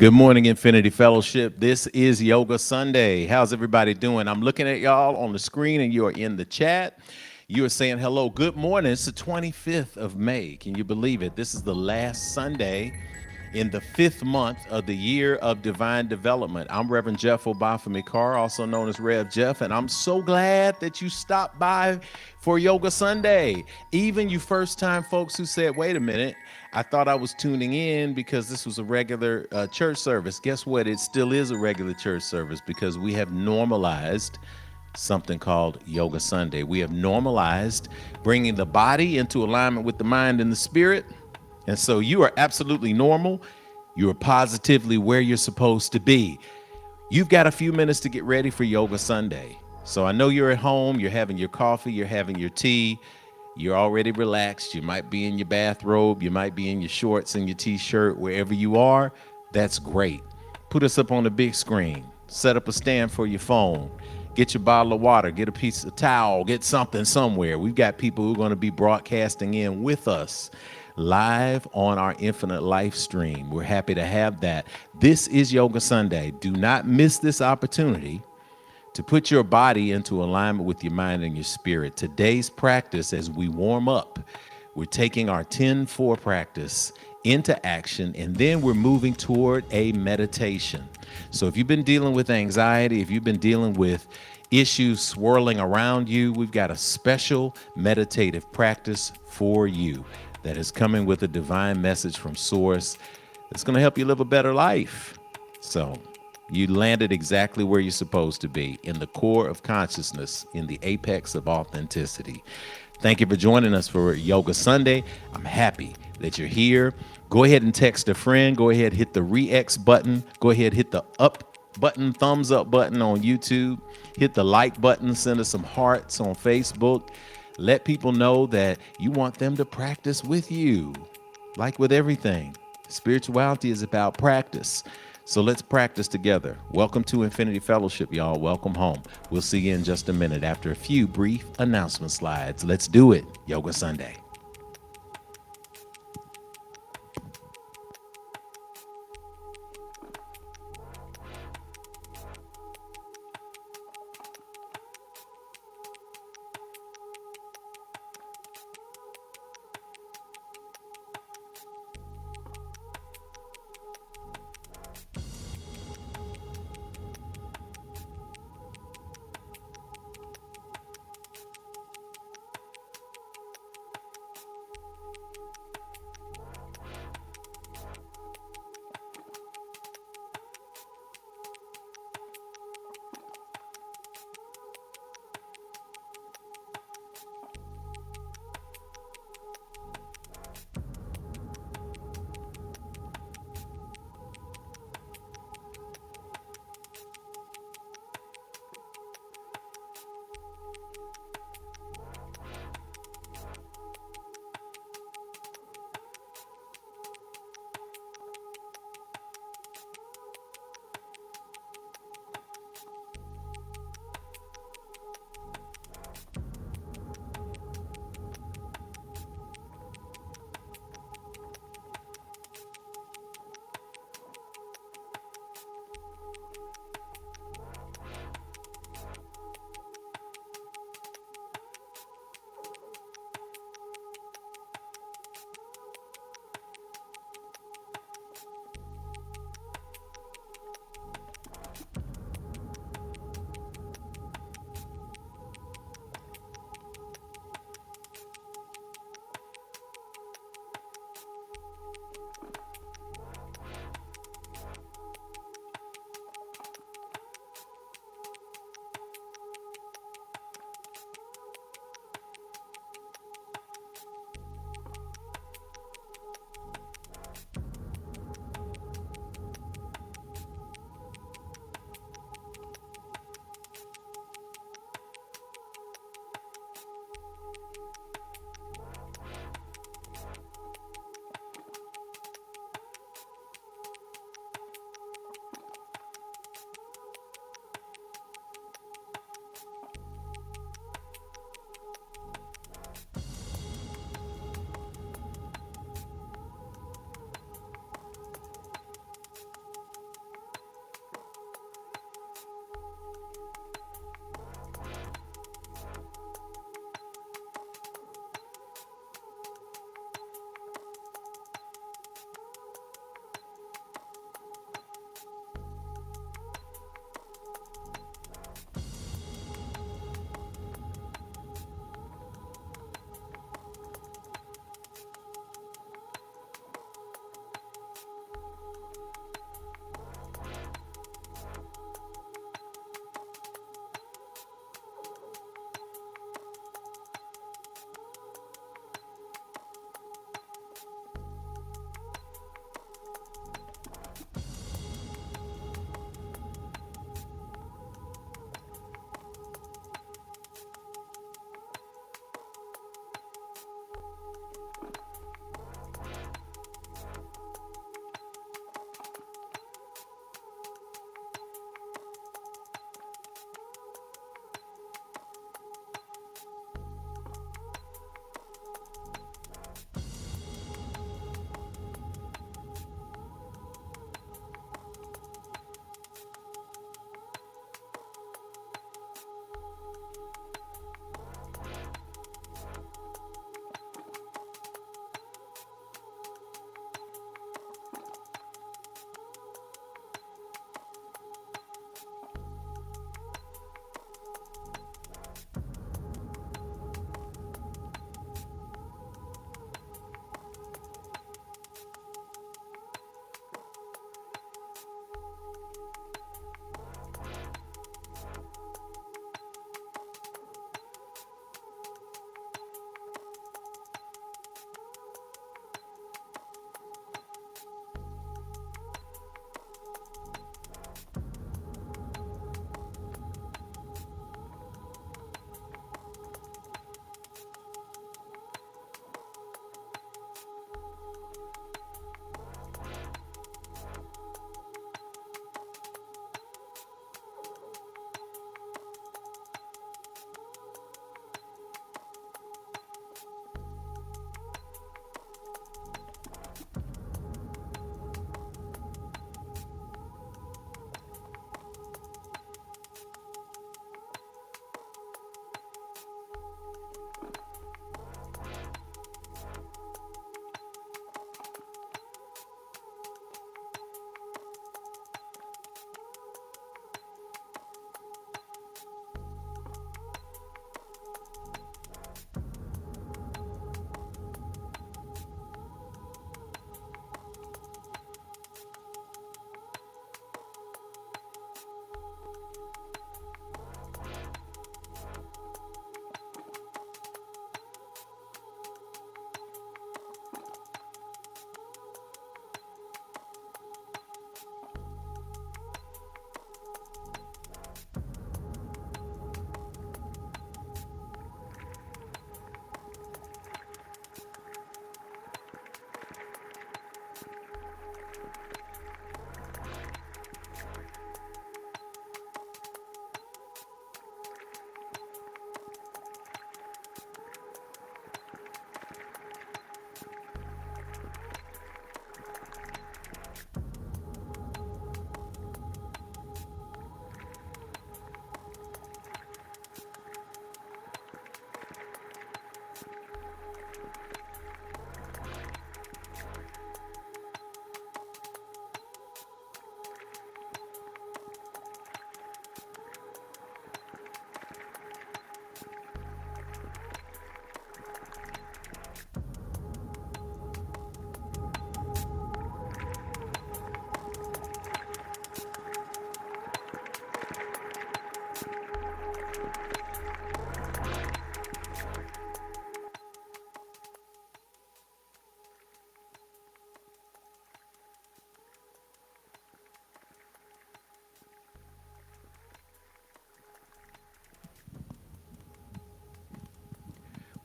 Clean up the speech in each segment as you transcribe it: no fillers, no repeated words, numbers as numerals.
Good morning, Infinity Fellowship. This is Yoga Sunday. How's everybody doing? I'm looking at y'all on the screen and you are in the chat. You are saying hello. Good morning. It's the 25th of May. Can you believe it? This is the last Sunday in the fifth month of the year of divine development. I'm Reverend Jeff Obafemi Carr, also known as Rev Jeff, and I'm so glad that you stopped by for Yoga Sunday. Even you first-time folks who said, wait a minute, I thought I was tuning in because this was a regular church service. Guess what? It still is a regular church service because we have normalized something called Yoga Sunday. We have normalized bringing the body into alignment with the mind and the spirit. And so you are absolutely normal. You are positively where you're supposed to be. You've got a few minutes to get ready for Yoga Sunday. So I know you're at home, you're having your coffee, you're having your tea, you're already relaxed. You might be in your bathrobe, you might be in your shorts and your t-shirt, wherever you are. That's great. Put us up on the big screen. Set up a stand for your phone. Get your bottle of water, get a piece of towel, get something somewhere. We've got people who are going to be broadcasting in with us live on our Infinite Life stream. We're happy to have that. This is Yoga Sunday. Do not miss this opportunity to put your body into alignment with your mind and your spirit. Today's practice, as we warm up, we're taking our 10-4 practice into action, and then we're moving toward a meditation. So if you've been dealing with anxiety, if you've been dealing with issues swirling around you, we've got a special meditative practice for you that is coming with a divine message from Source that's going to help you live a better life. So you landed exactly where you're supposed to be, in the core of consciousness, in the apex of authenticity. Thank you for joining us for Yoga Sunday. I'm happy that you're here. Go ahead and text a friend. Go ahead, hit the re-X button. Go ahead, hit the up button, thumbs up button on YouTube. Hit the like button. Send us some hearts on Facebook. Let people know that you want them to practice with you. Like with everything, spirituality is about practice. So let's practice together. Welcome to Infinity Fellowship, y'all. Welcome home. We'll see you in just a minute after a few brief announcement slides. Let's do it. Yoga Sunday.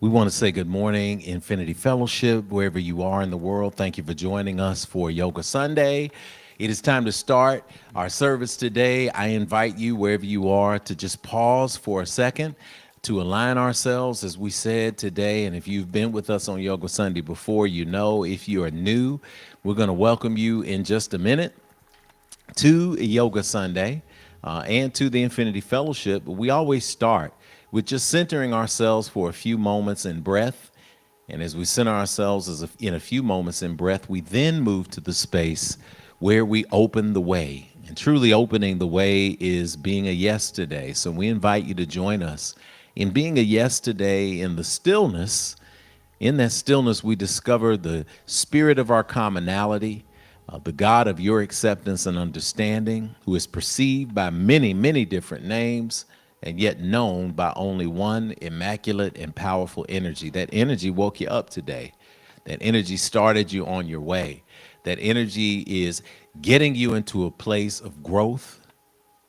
We want to say good morning, Infinity Fellowship, wherever you are in the world. Thank you for joining us for Yoga Sunday. It is time to start our service today. I invite you, wherever you are, to just pause for a second to align ourselves, as we said today. And if you've been with us on Yoga Sunday before, you know. If you are new, we're going to welcome you in just a minute to Yoga Sunday and to the Infinity Fellowship. But we always start with just centering ourselves for a few moments in breath. And as we center ourselves in a few moments in breath, we then move to the space where we open the way. And truly opening the way is being a yes today. So we invite you to join us in being a yes today in the stillness. In that stillness, we discover the spirit of our commonality, the God of your acceptance and understanding, who is perceived by many, many different names, and yet known by only one immaculate and powerful energy. That energy woke you up today. That energy started you on your way. That energy is getting you into a place of growth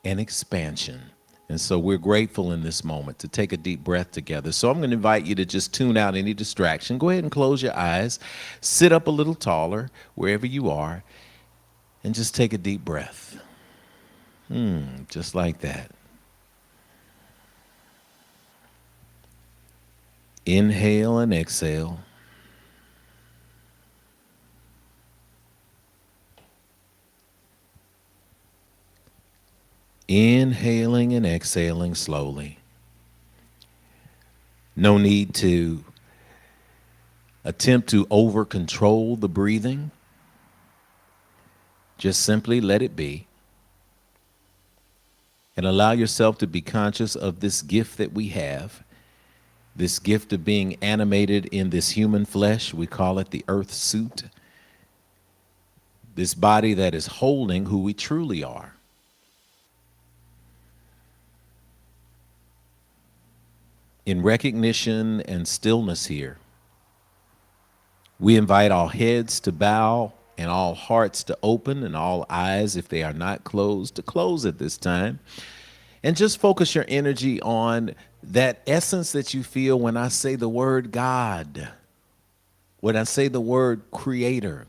and expansion. And so we're grateful in this moment to take a deep breath together. So I'm going to invite you to just tune out any distraction. Go ahead and close your eyes. Sit up a little taller wherever you are and just take a deep breath. Just like that. Inhale and exhale. Inhaling and exhaling slowly. No need to attempt to over-control the breathing. Just simply let it be. And allow yourself to be conscious of this gift that we have. This gift of being animated in this human flesh. We call it the earth suit. This body that is holding who we truly are. In recognition and stillness here, we invite all heads to bow and all hearts to open and all eyes, if they are not closed, to close at this time. And just focus your energy on that essence that you feel when I say the word God, when I say the word creator,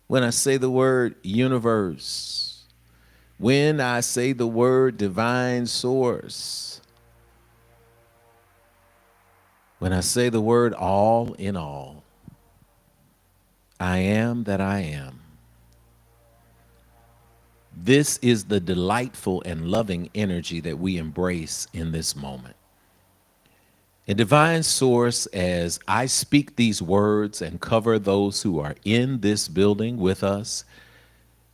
when I say the word universe, when I say the word divine source, when I say the word all in all. I am that I am. This is the delightful and loving energy that we embrace in this moment. A divine source, as I speak these words and cover those who are in this building with us,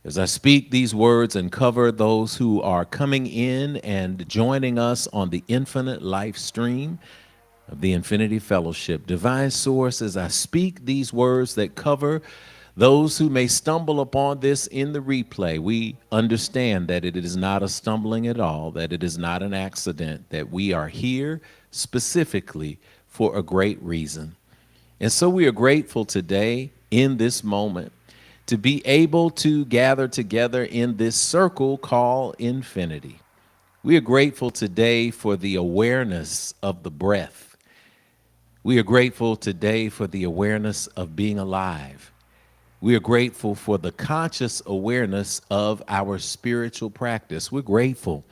as I speak these words and cover those who are coming in and joining us on the infinite life stream of the Infinity Fellowship. Divine source, as I speak these words that cover those who may stumble upon this in the replay, we understand that it is not a stumbling at all, that it is not an accident, that we are here specifically for a great reason. And so we are grateful today in this moment to be able to gather together in this circle called infinity. We are grateful today for the awareness of the breath. We are grateful today for the awareness of being alive. We are grateful for the conscious awareness of our spiritual practice. We're grateful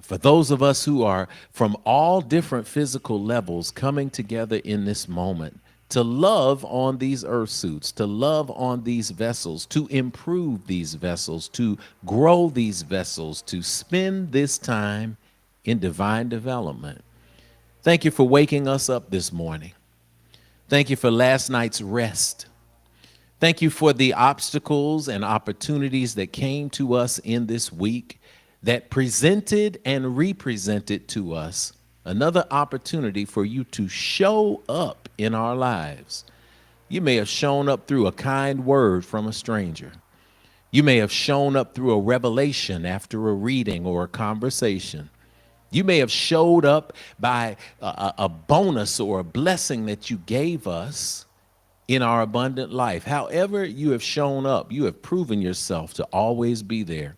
for those of us who are from all different physical levels coming together in this moment to love on these earth suits, to love on these vessels, to improve these vessels, to grow these vessels, to spend this time in divine development. Thank you for waking us up this morning. Thank you for last night's rest. Thank you for the obstacles and opportunities that came to us in this week that presented and represented to us another opportunity for you to show up in our lives. You may have shown up through a kind word from a stranger. You may have shown up through a revelation after a reading or a conversation. You may have showed up by a bonus or a blessing that you gave us in our abundant life. However you have shown up, you have proven yourself to always be there.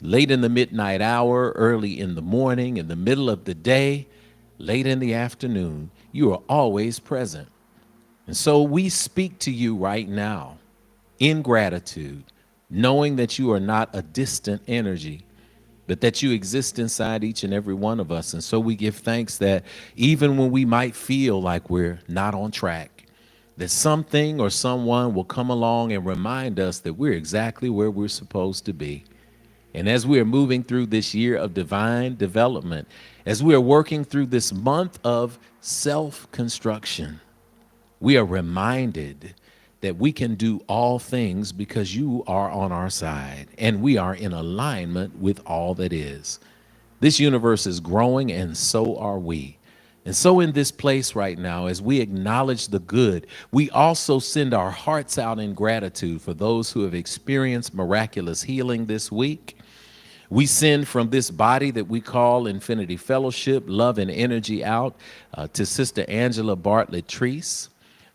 Late in the midnight hour, early in the morning, in the middle of the day, late in the afternoon, you are always present. And so we speak to you right now in gratitude, knowing that you are not a distant energy, but that you exist inside each and every one of us. And so we give thanks that even when we might feel like we're not on track, that something or someone will come along and remind us that we're exactly where we're supposed to be. And as we are moving through this year of divine development, as we are working through this month of self-construction, we are reminded that we can do all things because you are on our side and we are in alignment with all that is. This universe is growing and so are we. And so in this place right now, as we acknowledge the good, we also send our hearts out in gratitude for those who have experienced miraculous healing this week. We send from this body that we call Infinity Fellowship, love and energy out to Sister Angela Bartlett Treese.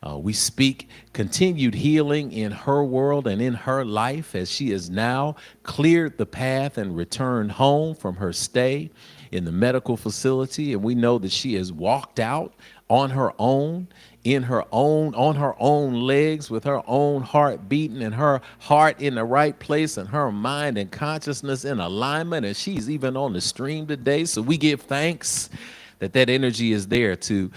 We speak continued healing in her world and in her life as she has now cleared the path and returned home from her stay in the medical facility. And we know that she has walked out on her own, on her own legs, with her own heart beating and her heart in the right place and her mind and consciousness in alignment. And she's even on the stream today. So we give thanks that energy is there, to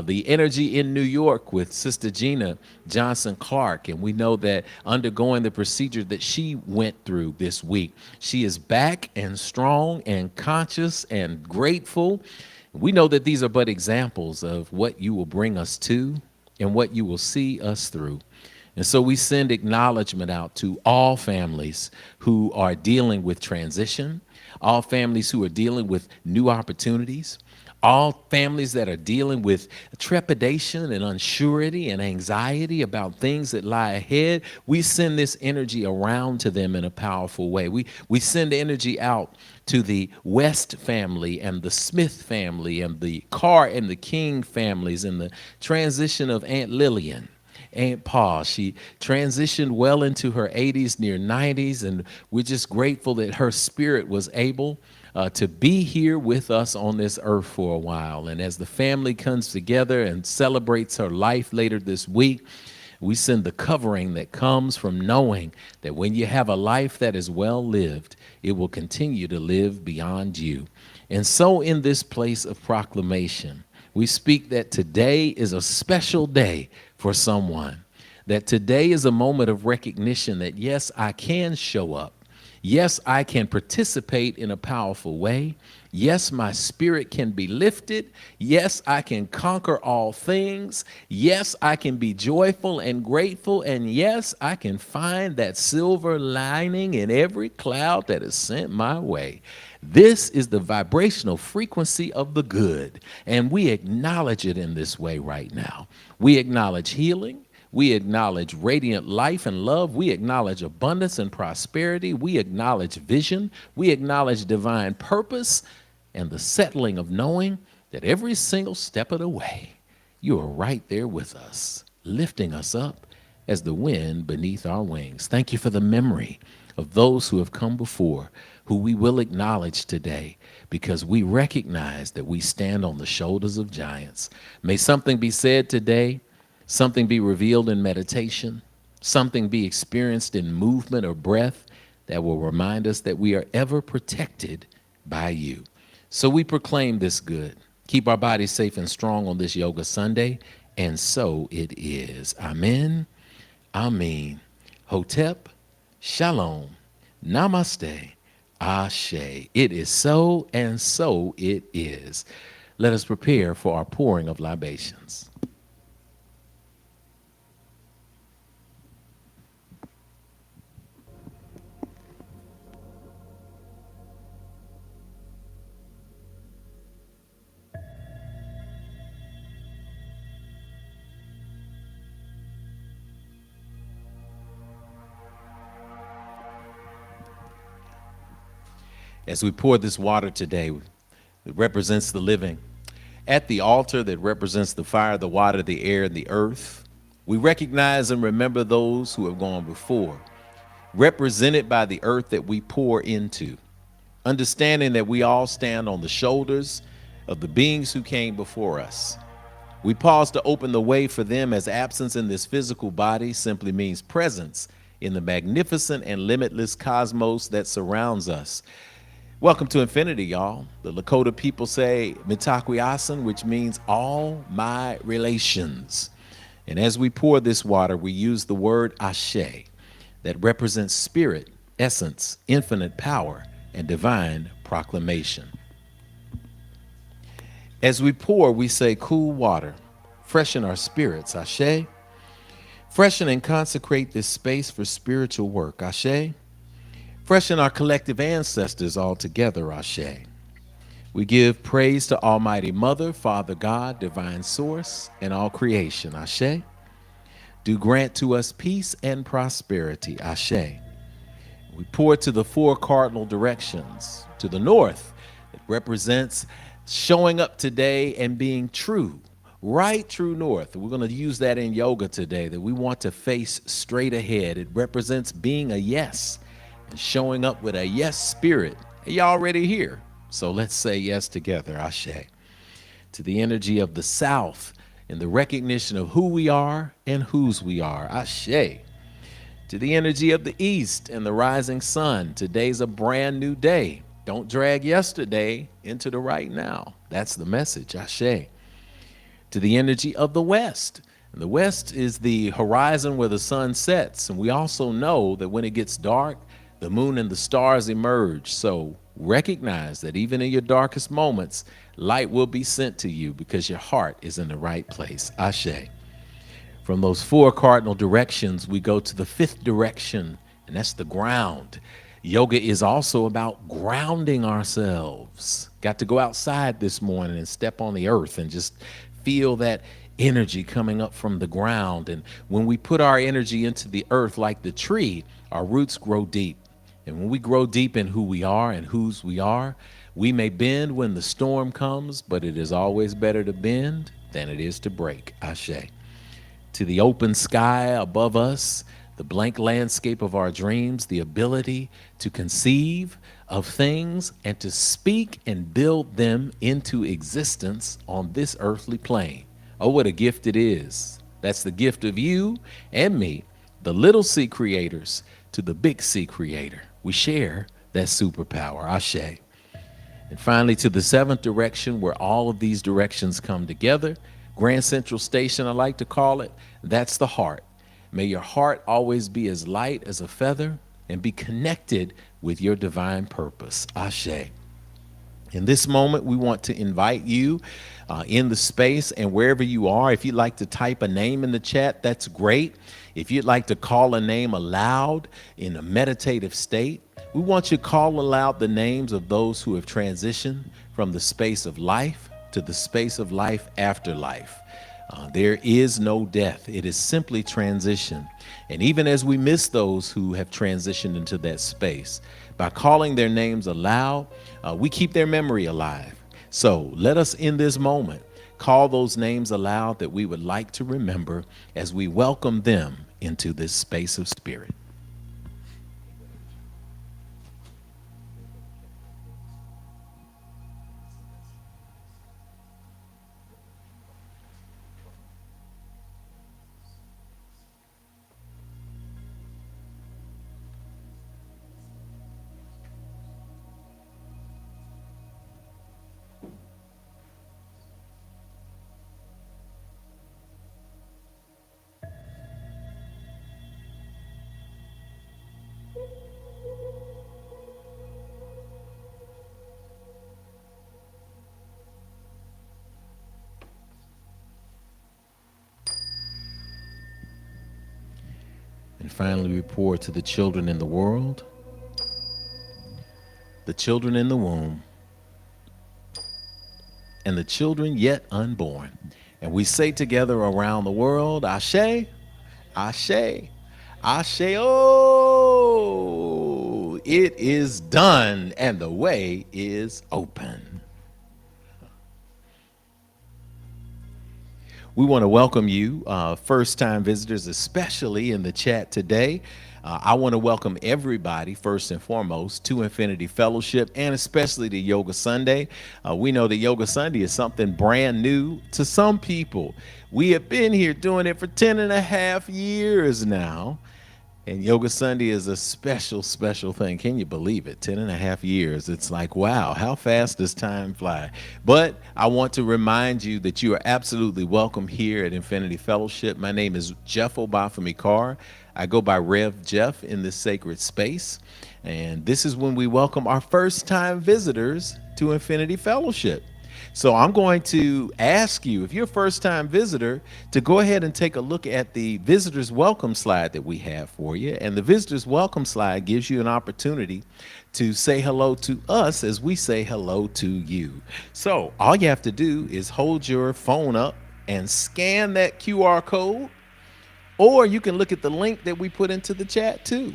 the energy in New York with Sister Gina Johnson Clark. And we know that undergoing the procedure that she went through this week, she is back and strong and conscious and grateful. We know that these are but examples of what you will bring us to and what you will see us through. And so we send acknowledgement out to all families who are dealing with transition, all families who are dealing with new opportunities, all families that are dealing with trepidation and unsurety and anxiety about things that lie ahead. We send this energy around to them in a powerful way. We send energy out to the West family and the Smith family and the Carr and the King families, and the transition of Aunt Lillian. Aunt Pa, she transitioned well into her 80s, near 90s, and we're just grateful that her spirit was able to be here with us on this earth for a while. And as the family comes together and celebrates her life later this week, we send the covering that comes from knowing that when you have a life that is well lived, it will continue to live beyond you. And so in this place of proclamation, we speak that today is a special day for someone, that today is a moment of recognition that, yes, I can show up. Yes, I can participate in a powerful way. Yes, my spirit can be lifted. Yes, I can conquer all things. Yes, I can be joyful and grateful. And yes, I can find that silver lining in every cloud that is sent my way. This is the vibrational frequency of the good, and we acknowledge it in this way right now. We acknowledge healing. We acknowledge radiant life and love. We acknowledge abundance and prosperity. We acknowledge vision. We acknowledge divine purpose and the settling of knowing that every single step of the way, you are right there with us, lifting us up as the wind beneath our wings. Thank you for the memory of those who have come before, who we will acknowledge today, because we recognize that we stand on the shoulders of giants. May something be said today, something be revealed in meditation, something be experienced in movement or breath that will remind us that we are ever protected by you. So we proclaim this good. Keep our bodies safe and strong on this Yoga Sunday, and so it is. Amen, Amen, Hotep, Shalom, Namaste, Ashe. It is so, and so it is. Let us prepare for our pouring of libations. As we pour this water today, it represents the living. At the altar that represents the fire, the water, the air, and the earth, we recognize and remember those who have gone before, represented by the earth that we pour into, understanding that we all stand on the shoulders of the beings who came before us. We pause to open the way for them, as absence in this physical body simply means presence in the magnificent and limitless cosmos that surrounds us. Welcome to infinity, y'all. The Lakota people say Mitakuye, which means all my relations. And as we pour this water, we use the word ashe, that represents spirit, essence, infinite power, and divine proclamation. As we pour, we say cool water, freshen our spirits, ashe. Freshen and consecrate this space for spiritual work, ashe. Freshen our collective ancestors all together, ashe. We give praise to Almighty Mother, Father God, Divine Source, and all creation, ashe. Do grant to us peace and prosperity, ashe. We pour to the four cardinal directions. To the north, it represents showing up today and being true, right true north. We're going to use that in yoga today, that we want to face straight ahead. It represents being a yes and showing up with a yes spirit. Y'all already here, so let's say yes together, ashe. To the energy of the south, in the recognition of who we are and whose we are, ashe. To the energy of the east and the rising sun, today's a brand new day. Don't drag yesterday into the right now. That's the message, ashe. To the energy of the west. And the west is the horizon where the sun sets. And we also know that when it gets dark, the moon and the stars emerge. So recognize that even in your darkest moments, light will be sent to you because your heart is in the right place, ashe. From those four cardinal directions, we go to the fifth direction, and that's the ground. Yoga is also about grounding ourselves. Got to go outside this morning and step on the earth and just feel that energy coming up from the ground. And when we put our energy into the earth like the tree, our roots grow deep. And when we grow deep in who we are and whose we are, we may bend when the storm comes, but it is always better to bend than it is to break, ashe. To the open sky above us, the blank landscape of our dreams, the ability to conceive of things and to speak and build them into existence on this earthly plane. Oh, what a gift it is. That's the gift of you and me, the little C creators to the big C creator. We share that superpower, ashe. And finally, to the seventh direction, where all of these directions come together, Grand Central Station, I like to call it, that's the heart. May your heart always be as light as a feather and be connected with your divine purpose, ashe. In this moment, we want to invite you in the space, and wherever you are, if you'd like to type a name in the chat, that's great. If you'd like to call a name aloud in a meditative state, we want you to call aloud the names of those who have transitioned from the space of life to the space of life after life. There is no death. It is simply transition. And even as we miss those who have transitioned into that space, by calling their names aloud, we keep their memory alive. So let us in this moment call those names aloud that we would like to remember as we welcome them into this space of spirit. And finally, we pour to the children in the world, the children in the womb, and the children yet unborn. And we say together around the world, ashe, ashe, ashe, oh, it is done and the way is open. We want to welcome you, first time visitors, especially in the chat today. I want to welcome everybody, first and foremost, to Infinity Fellowship and especially to Yoga Sunday. We know that Yoga Sunday is something brand new to some people. We have been here doing it for 10 and a half years now. And Yoga Sunday is a special, special thing. Can you believe it? 10 and a half years. It's like, wow, how fast does time fly? But I want to remind you that you are absolutely welcome here at Infinity Fellowship. My name is Jeff Obafemi Carr. I go by Rev Jeff in this sacred space. And this is when we welcome our first time visitors to Infinity Fellowship. So I'm going to ask you, if you're a first-time visitor, to go ahead and take a look at the visitor's welcome slide that we have for you. And the visitor's welcome slide gives you an opportunity to say hello to us as we say hello to you. So all you have to do is hold your phone up and scan that QR code, or you can look at the link that we put into the chat too.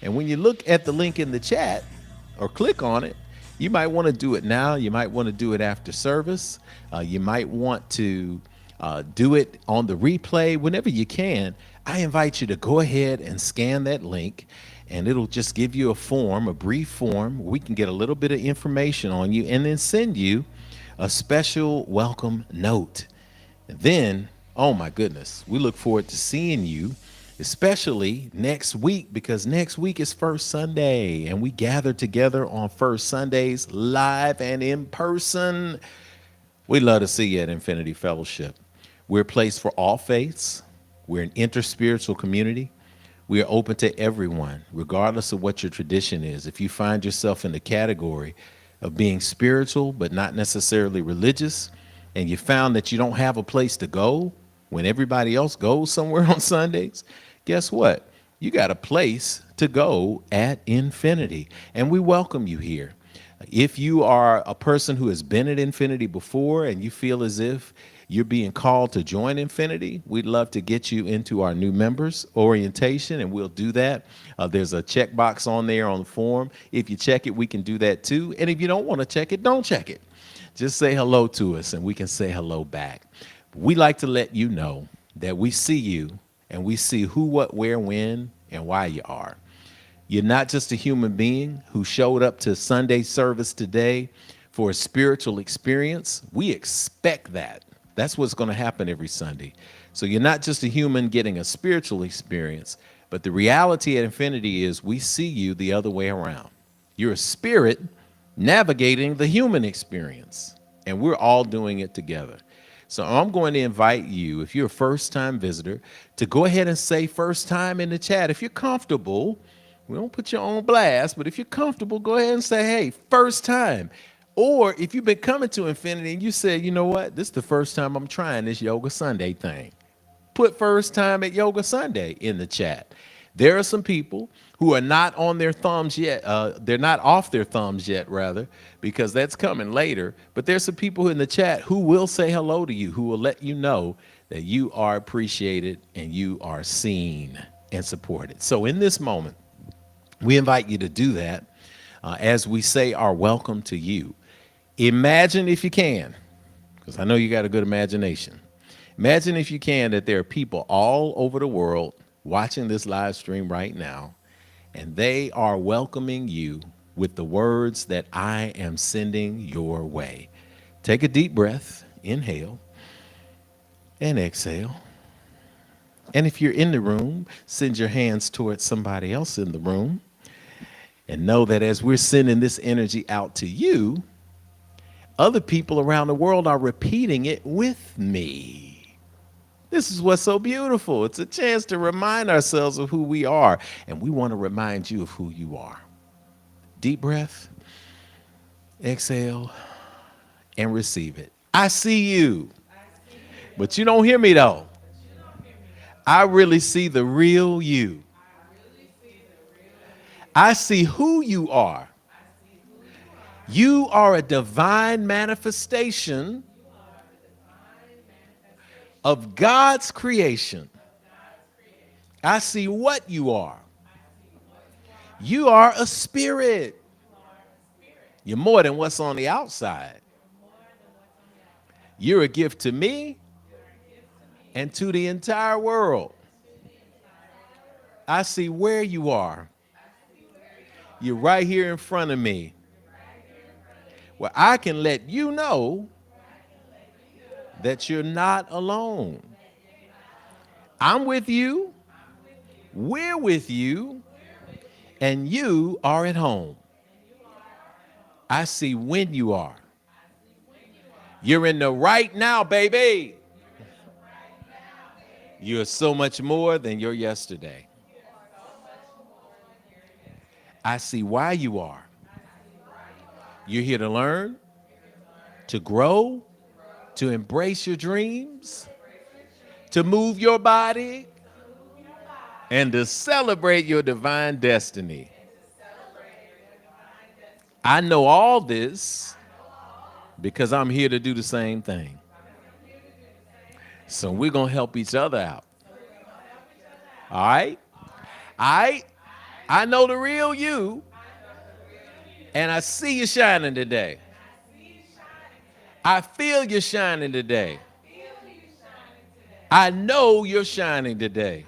And when you look at the link in the chat or click on it, you might want to do it now. You might want to do it after service. You might want to do it on the replay whenever you can. I invite you to go ahead and scan that link, and it'll just give you a form, a brief form. We can get a little bit of information on you and then send you a special welcome note. And then, oh my goodness, we look forward to seeing you, especially next week, because next week is First Sunday, and we gather together on First Sundays live and in person. We'd love to see you at Infinity Fellowship. We're a place for all faiths. We're an interspiritual community. We are open to everyone, regardless of what your tradition is. If you find yourself in the category of being spiritual but not necessarily religious, and you found that you don't have a place to go when everybody else goes somewhere on Sundays, guess what? You got a place to go at Infinity, and we welcome you here. If you are a person who has been at Infinity before and you feel as if you're being called to join Infinity, we'd love to get you into our new members orientation, and we'll do that. There's a checkbox on there on the form. If you check it, we can do that too. And if you don't want to check it, don't check it. Just say hello to us, and we can say hello back. We like to let you know that we see you, and we see who, what, where, when, and why you are. You're not just a human being who showed up to Sunday service today for a spiritual experience. We expect that. That's what's going to happen every Sunday. So you're not just a human getting a spiritual experience, but the reality at Infinity is we see you the other way around. You're a spirit navigating the human experience, and we're all doing it together. So I'm going to invite you, if you're a first-time visitor, to go ahead and say first time in the chat. If you're comfortable, we don't put you on blast, but if you're comfortable, go ahead and say, hey, first time. Or if you've been coming to Infinity and you said, you know what, this is the first time I'm trying this Yoga Sunday thing, put first time at Yoga Sunday in the chat. There are some people who are not on their thumbs yet. They're not off their thumbs yet, rather, because that's coming later. But there's some people in the chat who will say hello to you, who will let you know that you are appreciated and you are seen and supported. So in this moment, we invite you to do that as we say our welcome to you. Imagine, if you can, because I know you got a good imagination. Imagine, if you can, that there are people all over the world watching this live stream right now, and they are welcoming you with the words that I am sending your way. Take a deep breath, inhale, and exhale. And if you're in the room, send your hands towards somebody else in the room, and know that as we're sending this energy out to you, other people around the world are repeating it with me. This is what's so beautiful. It's a chance to remind ourselves of who we are, and we want to remind you of who you are. Deep breath, exhale, and receive it. I see you, but you don't hear me though. I really see the real you. I see who you are. You are a divine manifestation of God's creation. I see what you are. You are a spirit. You're more than what's on the outside. You're a gift to me, and to the entire world. I see where you are. You're right here in front of me. Well, I can let you know that you're not alone. I'm with you. We're with you. And you are at home. I see when you are. You're in the right now, baby. You're so much more than your yesterday. I see why you are. You're here to learn, to grow, to embrace your dreams, to move your body, and to celebrate your divine destiny. I know all this because I'm here to do the same thing. So we're going to help each other out. All right? I know the real you, and I see you shining today. I feel you shining today. I know you're shining today.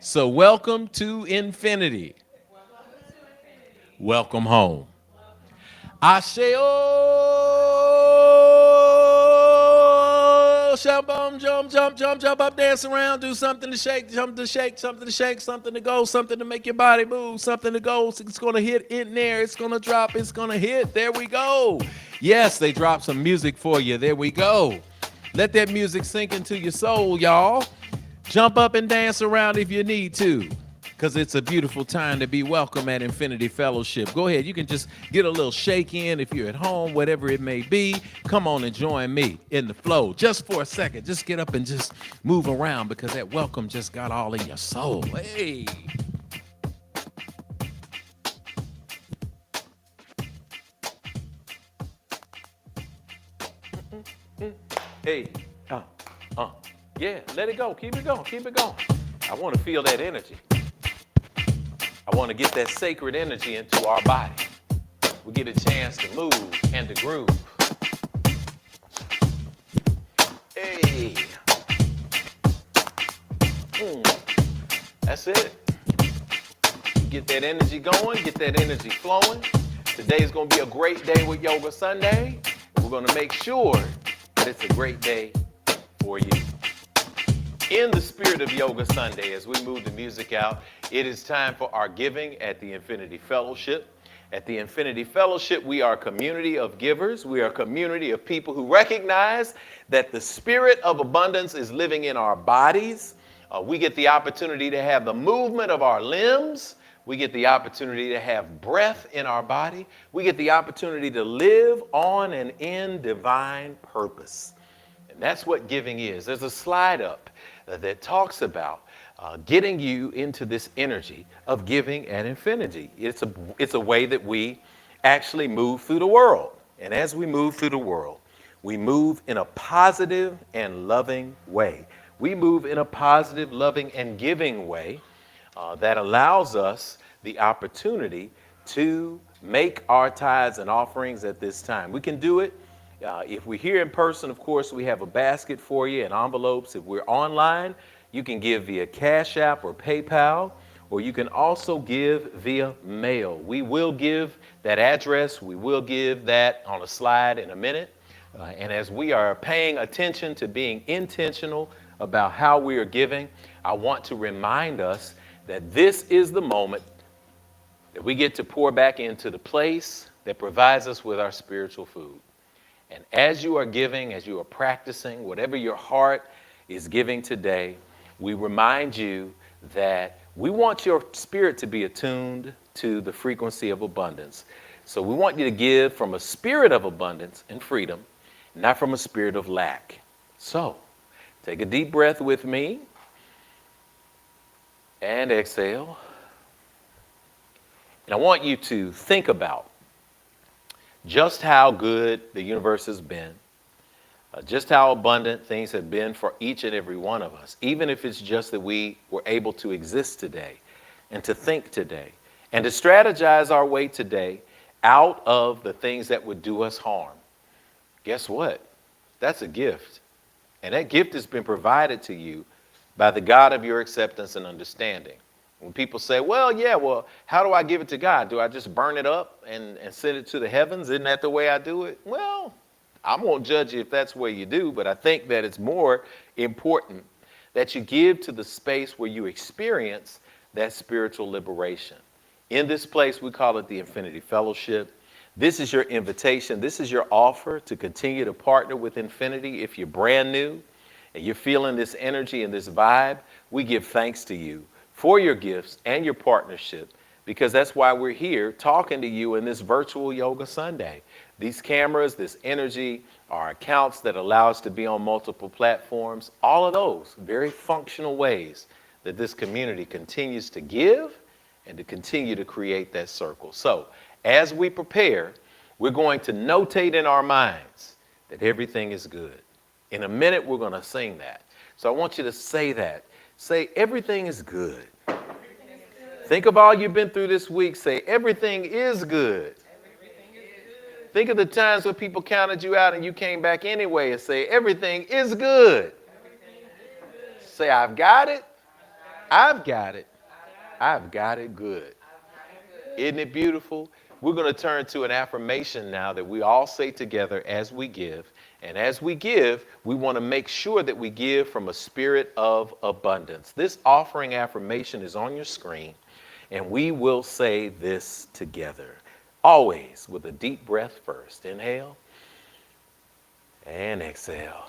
So welcome to infinity. Welcome home. Asheo, shabam, jump, jump, jump, jump up, dance around, do something to shake, something to shake, something to shake, something to go, something to make your body move, something to go. It's going to hit in there. It's going to drop. It's going to hit. There we go. Yes, they dropped some music for you. There we go. Let that music sink into your soul, y'all. Jump up and dance around if you need to, because it's a beautiful time to be welcome at Infinity Fellowship. Go ahead. You can just get a little shake in if you're at home, whatever it may be. Come on and join me in the flow just for a second. Just get up and just move around because that welcome just got all in your soul. Hey. Hey. Yeah, let it go. Keep it going. Keep it going. I want to feel that energy. I want to get that sacred energy into our body. We get a chance to move and to groove. Hey. That's it. Get that energy going, get that energy flowing. Today's going to be a great day with Yoga Sunday. We're going to make sure that it's a great day for you. In the spirit of Yoga Sunday, as we move the music out, it is time for our giving at the Infinity Fellowship. At the Infinity Fellowship, we are a community of givers. We are a community of people who recognize that the spirit of abundance is living in our bodies. We get the opportunity to have the movement of our limbs. We get the opportunity to have breath in our body. We get the opportunity to live on and in divine purpose. And that's what giving is. There's a slide up that talks about getting you into this energy of giving at infinity. It's a way that we actually move through the world. And as we move through the world, we move in a positive and loving way. We move in a positive, loving, and giving way that allows us the opportunity to make our tithes and offerings at this time. We can do it. If we're here in person, of course, we have a basket for you and envelopes. If we're online, you can give via Cash App or PayPal, or you can also give via mail. We will give that address. We will give that on a slide in a minute. And as we are paying attention to being intentional about how we are giving, I want to remind us that this is the moment that we get to pour back into the place that provides us with our spiritual food. And as you are giving, as you are practicing, whatever your heart is giving today, we remind you that we want your spirit to be attuned to the frequency of abundance. So we want you to give from a spirit of abundance and freedom, not from a spirit of lack. So take a deep breath with me and exhale. And I want you to think about just how good the universe has been, just how abundant things have been for each and every one of us, even if it's just that we were able to exist today and to think today and to strategize our way today out of the things that would do us harm. Guess what? That's a gift. And that gift has been provided to you by the God of your acceptance and understanding. When people say, well, yeah, well, how do I give it to God? Do I just burn it up and send it to the heavens? Isn't that the way I do it? Well, I won't judge you if that's the way you do, but I think that it's more important that you give to the space where you experience that spiritual liberation. In this place, we call it the Infinity Fellowship. This is your invitation. This is your offer to continue to partner with Infinity. If you're brand new and you're feeling this energy and this vibe, we give thanks to you for your gifts and your partnership, because that's why we're here talking to you in this virtual Yoga Sunday. These cameras, this energy, our accounts that allow us to be on multiple platforms, all of those very functional ways that this community continues to give and to continue to create that circle. So as we prepare, we're going to notate in our minds that everything is good. In a minute, we're going to sing that. So I want you to say that. Say, everything is good. Think of all you've been through this week. Say, everything is good. Think of the times when people counted you out and you came back anyway, and say, everything is good. Say, I've got it. I've got it. I've got it good. Isn't it beautiful? We're going to turn to an affirmation now that we all say together as we give. And as we give, we want to make sure that we give from a spirit of abundance. This offering affirmation is on your screen, and we will say this together. Always with a deep breath first. Inhale and exhale.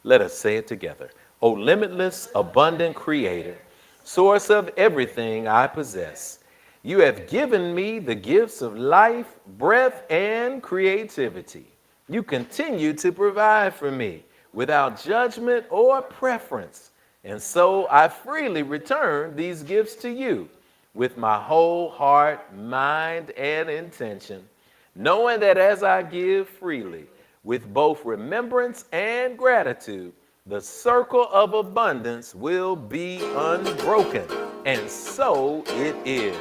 Let us say it together. O limitless, abundant Creator, source of everything I possess, you have given me the gifts of life, breath, and creativity. You continue to provide for me without judgment or preference. And so I freely return these gifts to you with my whole heart, mind, and intention, knowing that as I give freely, with both remembrance and gratitude, the circle of abundance will be unbroken. And so it is.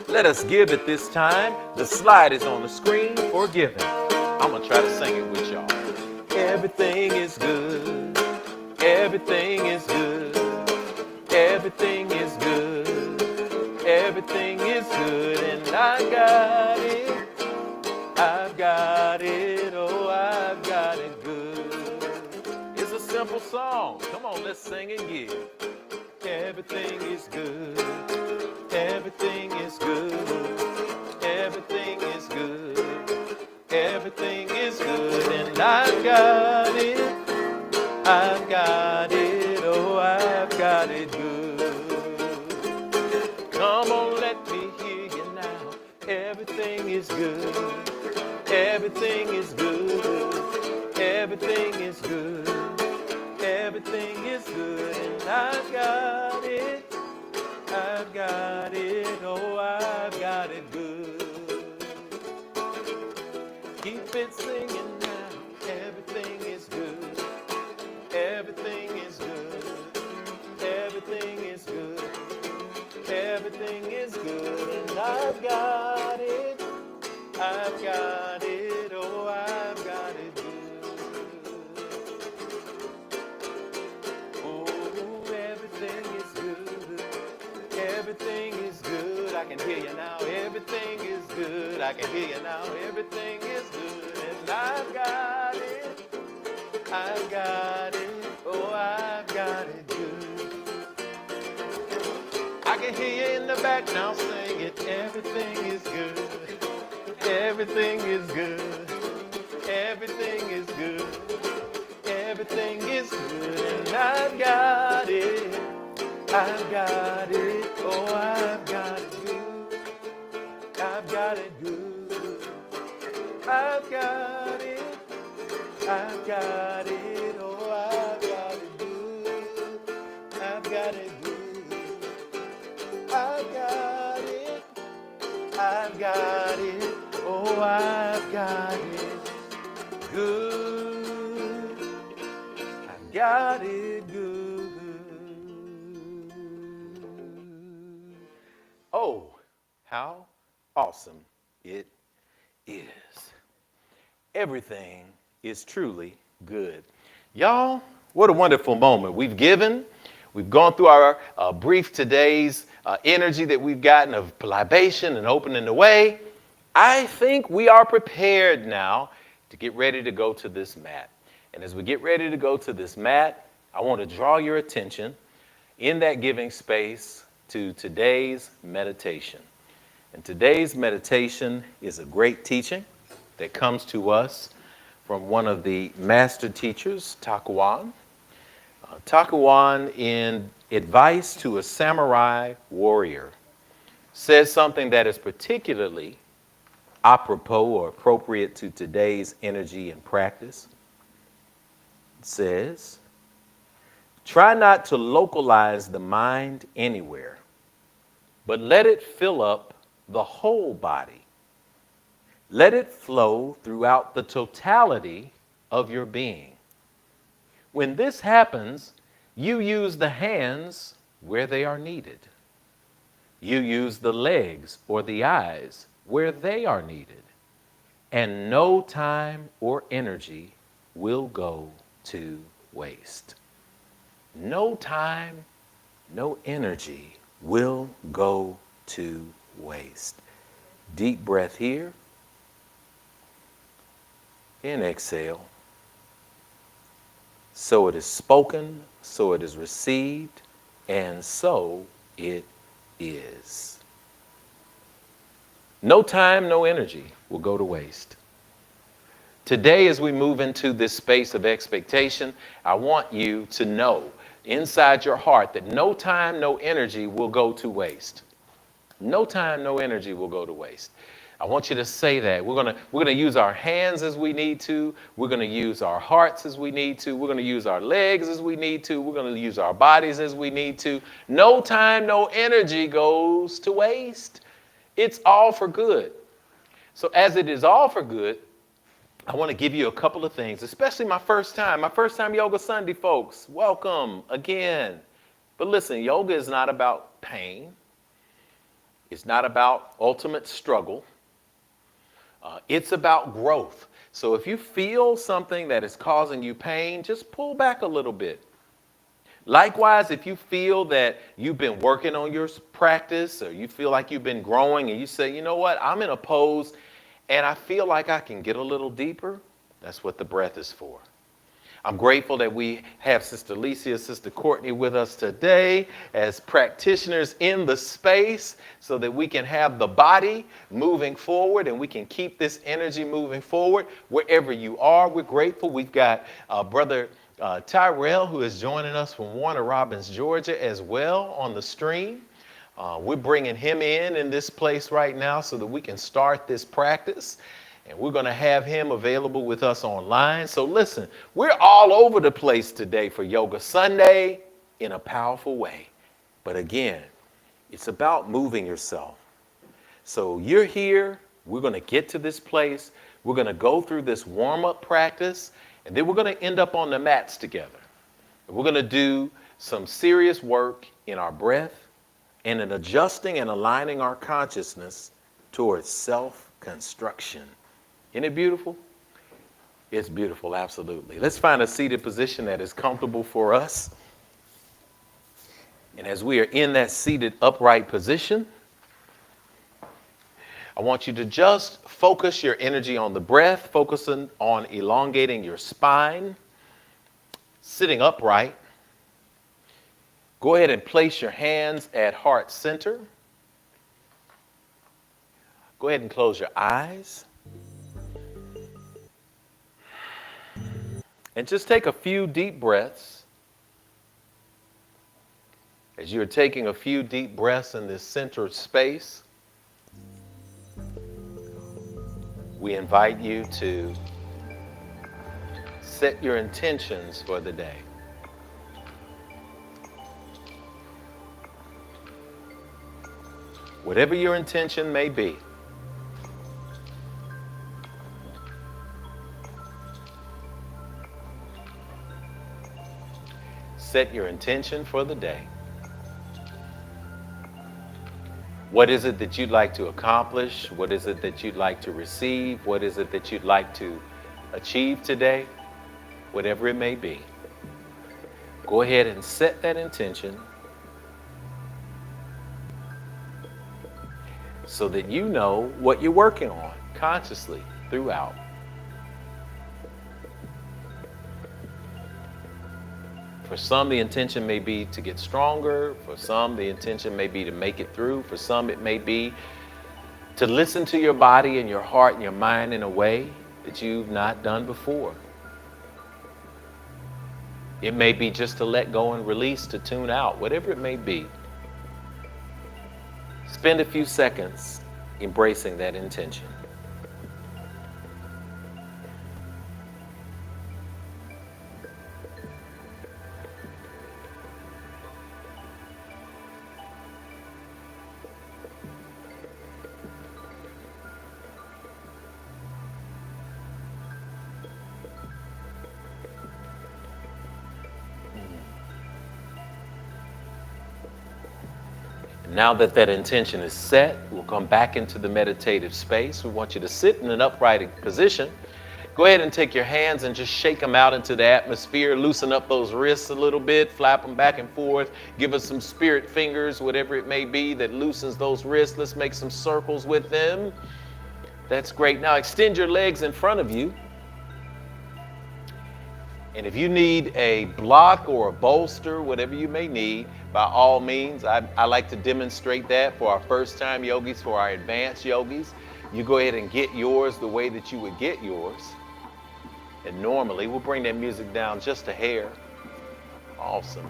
Let us give at this time. The slide is on the screen for giving. I'm going to try to sing it with y'all. Everything is good. Everything is good. Everything is good. Everything is good. And I got it. I've got it. Oh, I've got it good. It's a simple song. Come on, let's sing and give. Everything is good. Everything is good. Everything is good. Everything is good. And I've got it. I've got it. Oh, I've got it good. Come on, let me hear you now. Everything is good. Everything is good. Everything is good. Everything is good. And I've got it. I've got it. Oh, I've got it good. Keep it singing now. Everything is good. Everything is good. Everything is good. Everything is good. And I've got it. I've got it. Oh, I've got it good. Oh, everything is good. Everything is good. I can hear you now. Everything is good. I can hear you now. Everything is good. And I've got it. I've got it. Oh, I've got it good. I can hear you in the back now. Sing it. Everything is good. Everything is good. Everything is good. Everything is good. And I've got it. I've got it. Oh, I've got it good. I've got it good. I've got it. I've got it. Oh, I've got it good. I've got it good. I've got it. I've got it. Oh, I've got it good. I've got it good. Oh, how awesome it is. Everything is truly good. Y'all, what a wonderful moment. We've gone through our brief today's energy that we've gotten of libation and opening the way. I think we are prepared now to get ready to go to this mat. And as we get ready to go to this mat, I want to draw your attention in that giving space to today's meditation. And today's meditation is a great teaching that comes to us from one of the master teachers, Takuan. Takuan, in Advice to a Samurai Warrior, says something that is particularly apropos or appropriate to today's energy and practice. It says, try not to localize the mind anywhere, but let it fill up the whole body. Let it flow throughout the totality of your being. When this happens, you use the hands where they are needed. You use the legs or the eyes where they are needed. And no time or energy will go to waste. No time, no energy will go to waste. Deep breath here. And exhale. So it is spoken, so it is received, and so it is. No time, no energy will go to waste. Today, as we move into this space of expectation, I want you to know inside your heart that no time, no energy will go to waste. No time, no energy will go to waste. I want you to say that. We're gonna use our hands as we need to. We're gonna use our hearts as we need to. We're gonna use our legs as we need to. We're gonna use our bodies as we need to. No time, no energy goes to waste. It's all for good. So as it is all for good, I want to give you a couple of things, especially my first time Yoga Sunday, folks. Welcome again. But listen, yoga is not about pain. It's not about ultimate struggle. It's about growth. So if you feel something that is causing you pain, just pull back a little bit. Likewise, if you feel that you've been working on your practice or you feel like you've been growing and you say, you know what, I'm in a pose and I feel like I can get a little deeper, that's what the breath is for. I'm grateful that we have Sister Alicia, Sister Courtney with us today as practitioners in the space so that we can have the body moving forward and we can keep this energy moving forward wherever you are. We're grateful. We've got Brother Tyrell, who is joining us from Warner Robins, Georgia, as well on the stream. We're bringing him in this place right now so that we can start this practice. And we're going to have him available with us online. So listen, we're all over the place today for Yoga Sunday in a powerful way. But again, it's about moving yourself. So you're here. We're going to get to this place. We're going to go through this warm-up practice. And then we're going to end up on the mats together. And we're going to do some serious work in our breath and in adjusting and aligning our consciousness towards self-construction. Isn't it beautiful? It's beautiful, absolutely. Let's find a seated position that is comfortable for us. And as we are in that seated upright position, I want you to just focus your energy on the breath, focusing on elongating your spine, sitting upright. Go ahead and place your hands at heart center. Go ahead and close your eyes. And just take a few deep breaths. As you're taking a few deep breaths in this centered space, we invite you to set your intentions for the day. Whatever your intention may be, set your intention for the day. What is it that you'd like to accomplish? What is it that you'd like to receive? What is it that you'd like to achieve today? whatever it may be. Go ahead and set that intention so that you know what you're working on consciously throughout. For some, the intention may be to get stronger. For some, the intention may be to make it through. For some, it may be to listen to your body and your heart and your mind in a way that you've not done before. It may be just to let go and release, to tune out, whatever it may be. Spend a few seconds embracing that intention. Now that that intention is set, we'll come back into the meditative space. We want you to sit in an upright position. Go ahead and take your hands and just shake them out into the atmosphere. Loosen up those wrists a little bit, flap them back and forth. Give us some spirit fingers, whatever it may be that loosens those wrists. Let's make some circles with them. That's great. Now extend your legs in front of you. And if you need a block or a bolster, whatever you may need, by all means, I like to demonstrate that for our first-time yogis, for our advanced yogis. You go ahead and get yours the way that you would get yours. And normally, we'll bring that music down just a hair. Awesome.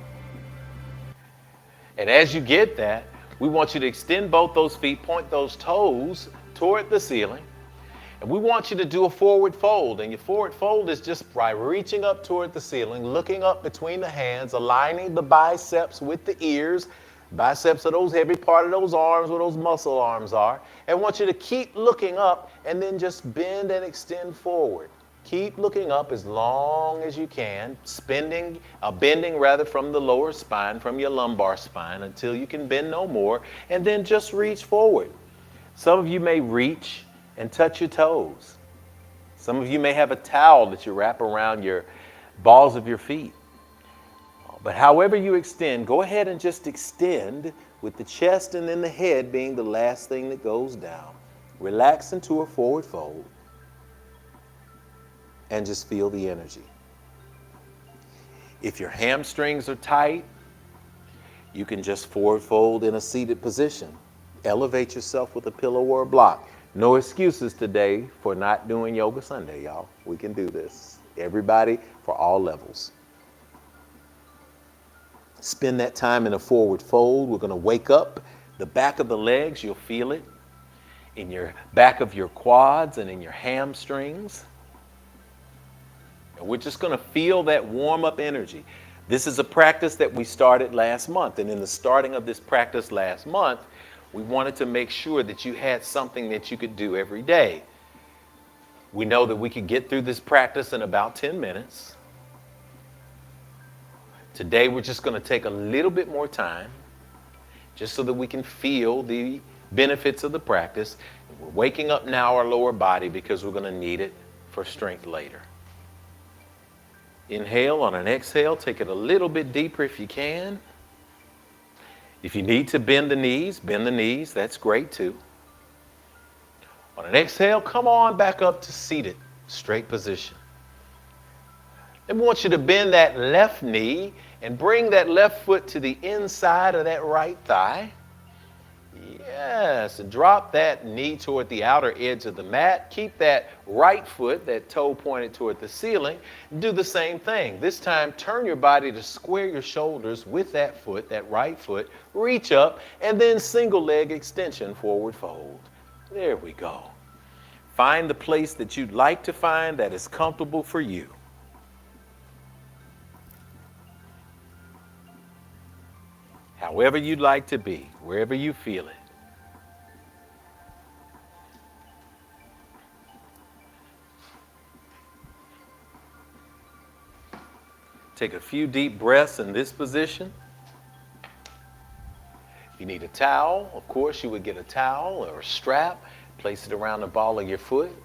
And as you get that, we want you to extend both those feet, point those toes toward the ceiling. And we want you to do a forward fold. And your forward fold is just by reaching up toward the ceiling, looking up between the hands, aligning the biceps with the ears. Biceps are those heavy part of those arms where those muscle arms are. And I want you to keep looking up and then just bend and extend forward. Keep looking up as long as you can, bending from the lower spine, from your lumbar spine until you can bend no more. And then just reach forward. Some of you may reach and touch your toes. Some of you may have a towel that you wrap around your balls of your feet. But however you extend, go ahead and just extend with the chest and then the head being the last thing that goes down. Relax into a forward fold and just feel the energy. If your hamstrings are tight, you can just forward fold in a seated position. Elevate yourself with a pillow or a block. No excuses today for not doing Yoga Sunday, y'all. We can do this. Everybody for all levels. Spend that time in a forward fold. We're going to wake up the back of the legs. You'll feel it in your back of your quads and in your hamstrings. And we're just going to feel that warm-up energy. This is a practice that we started last month. And in the starting of this practice last month, we wanted to make sure that you had something that you could do every day. We know that we could get through this practice in about 10 minutes. Today, we're just going to take a little bit more time just so that we can feel the benefits of the practice. We're waking up now our lower body because we're going to need it for strength later. Inhale. On an exhale, take it a little bit deeper if you can. If you need to bend the knees, that's great too. On an exhale, come on back up to seated, straight position. Then we want you to bend that left knee and bring that left foot to the inside of that right thigh. Yes, and drop that knee toward the outer edge of the mat. Keep that right foot, that toe pointed toward the ceiling. Do the same thing. This time, turn your body to square your shoulders with that foot, that right foot. Reach up, and then single leg extension, forward fold. There we go. Find the place that you'd like to find that is comfortable for you. However you'd like to be, wherever you feel it. Take a few deep breaths in this position. If you need a towel, of course, you would get a towel or a strap, place it around the ball of your foot.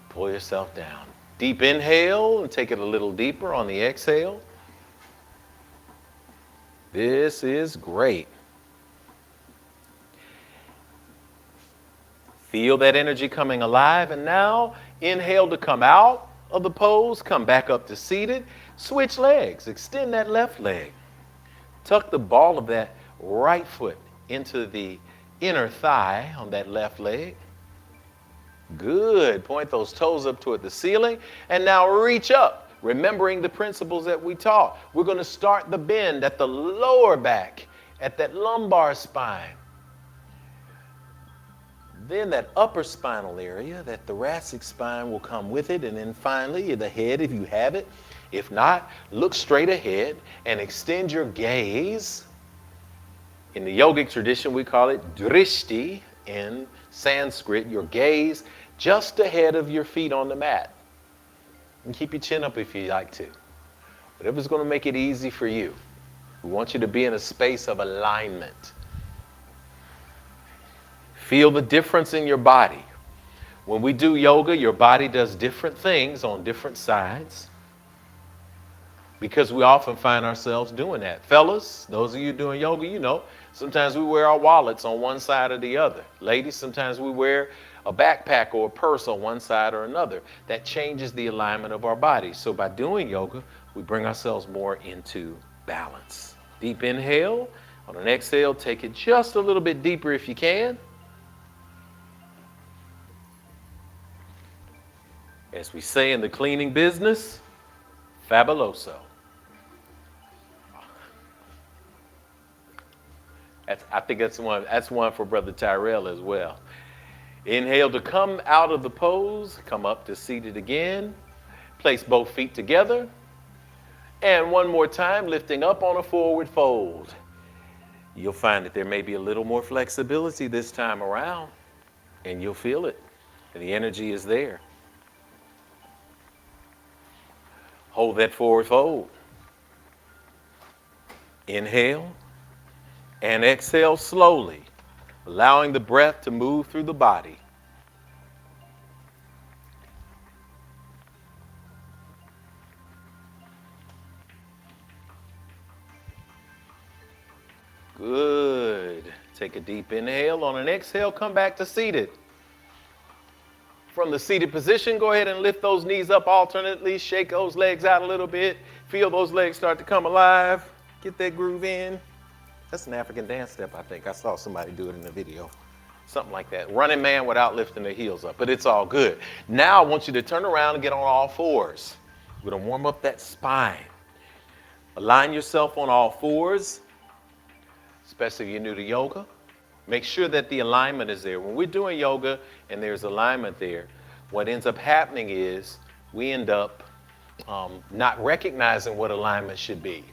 Pull yourself down. Deep inhale and take it a little deeper on the exhale. This is great. Feel that energy coming alive, and now inhale to come out of the pose, come back up to seated, switch legs, extend that left leg. Tuck the ball of that right foot into the inner thigh on that left leg. Good. Point those toes up toward the ceiling, and now reach up, remembering the principles that we taught. We're going to start the bend at the lower back, at that lumbar spine. Then that upper spinal area, that thoracic spine will come with it. And then finally, the head, if you have it. If not, look straight ahead and extend your gaze. In the yogic tradition, we call it drishti in Sanskrit, your gaze just ahead of your feet on the mat. And keep your chin up if you like to. Whatever's going to make it easy for you. We want you to be in a space of alignment. Feel the difference in your body. When we do yoga, your body does different things on different sides because we often find ourselves doing that. Fellas, those of you doing yoga, you know, sometimes we wear our wallets on one side or the other. Ladies, sometimes we wear a backpack or a purse on one side or another. That changes the alignment of our bodies. So by doing yoga, we bring ourselves more into balance. Deep inhale. On an exhale, take it just a little bit deeper if you can. As we say in the cleaning business, fabuloso. I think that's one for Brother Tyrell as well. Inhale to come out of the pose, come up to seated again. Place both feet together. And one more time, lifting up on a forward fold. You'll find that there may be a little more flexibility this time around, and you'll feel it. And the energy is there. Hold that forward fold. Inhale and exhale slowly, allowing the breath to move through the body. Good. Take a deep inhale. On an exhale, come back to seated. From the seated position, go ahead and lift those knees up alternately. Shake those legs out a little bit. Feel those legs start to come alive. Get that groove in. That's an African dance step, I think. I saw somebody do it in the video. Something like that. Running man without lifting their heels up, but it's all good. Now I want you to turn around and get on all fours. We're going to warm up that spine. Align yourself on all fours, especially if you're new to yoga. Make sure that the alignment is there. When we're doing yoga and there's alignment there, what ends up happening is we end up not recognizing what alignment should be.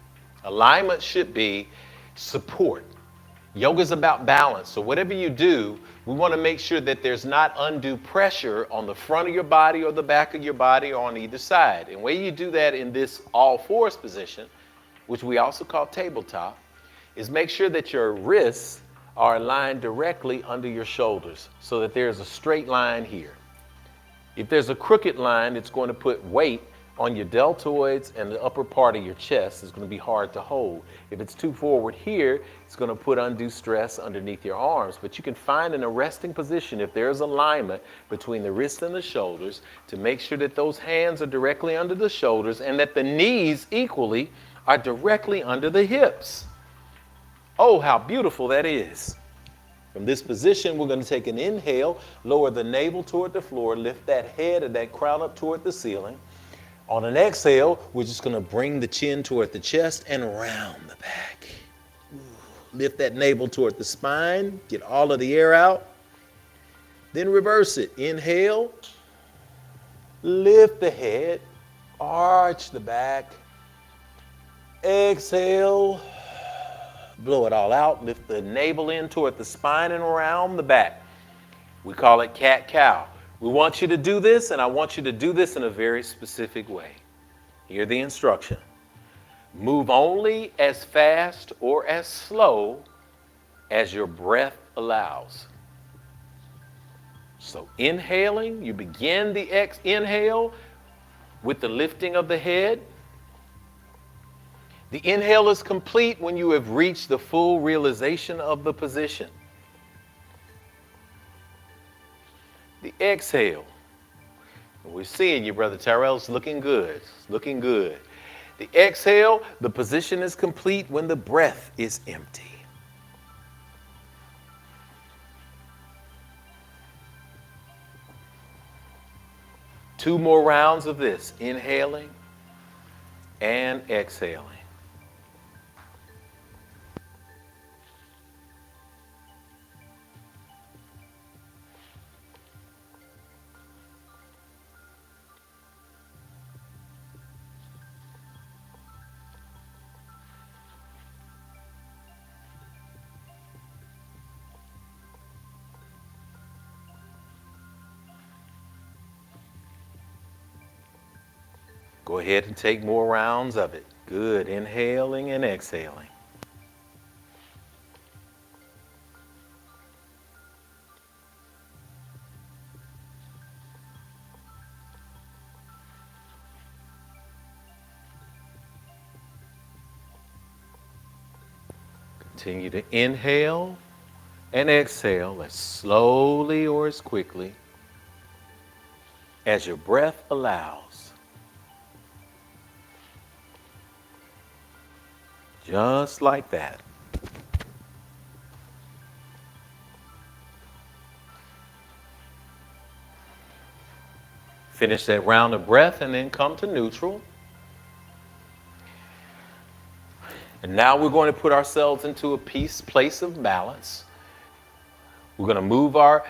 Alignment should be support. Yoga is about balance. So whatever you do, we want to make sure that there's not undue pressure on the front of your body or the back of your body or on either side. And the way you do that in this all fours position, which we also call tabletop, is make sure that your wrists are aligned directly under your shoulders so that there's a straight line here. If there's a crooked line, it's going to put weight on your deltoids and the upper part of your chest. It's going to be hard to hold. If it's too forward here, it's going to put undue stress underneath your arms. But you can find in a resting position, if there's alignment between the wrists and the shoulders, to make sure that those hands are directly under the shoulders and that the knees equally are directly under the hips. Oh, how beautiful that is. From this position, we're going to take an inhale, lower the navel toward the floor, lift that head and that crown up toward the ceiling. On an exhale, we're just going to bring the chin toward the chest and round the back. Lift that navel toward the spine, get all of the air out. Then reverse it. Inhale, lift the head, arch the back. Exhale. Blow it all out. Lift the navel in toward the spine and around the back. We call it cat-cow. We want you to do this, and I want you to do this in a very specific way. Hear the instruction. Move only as fast or as slow as your breath allows. So inhaling, you begin the inhale, with the lifting of the head. The inhale is complete when you have reached the full realization of the position. The exhale. We're seeing you, Brother Tyrell. It's looking good. It's looking good. The exhale, the position is complete when the breath is empty. Two more rounds of this, inhaling and exhaling. Go ahead and take more rounds of it. Good. Inhaling and exhaling. Continue to inhale and exhale as slowly or as quickly as your breath allows. Just like that. Finish that round of breath and then come to neutral. And now we're going to put ourselves into a place of balance. We're going to move our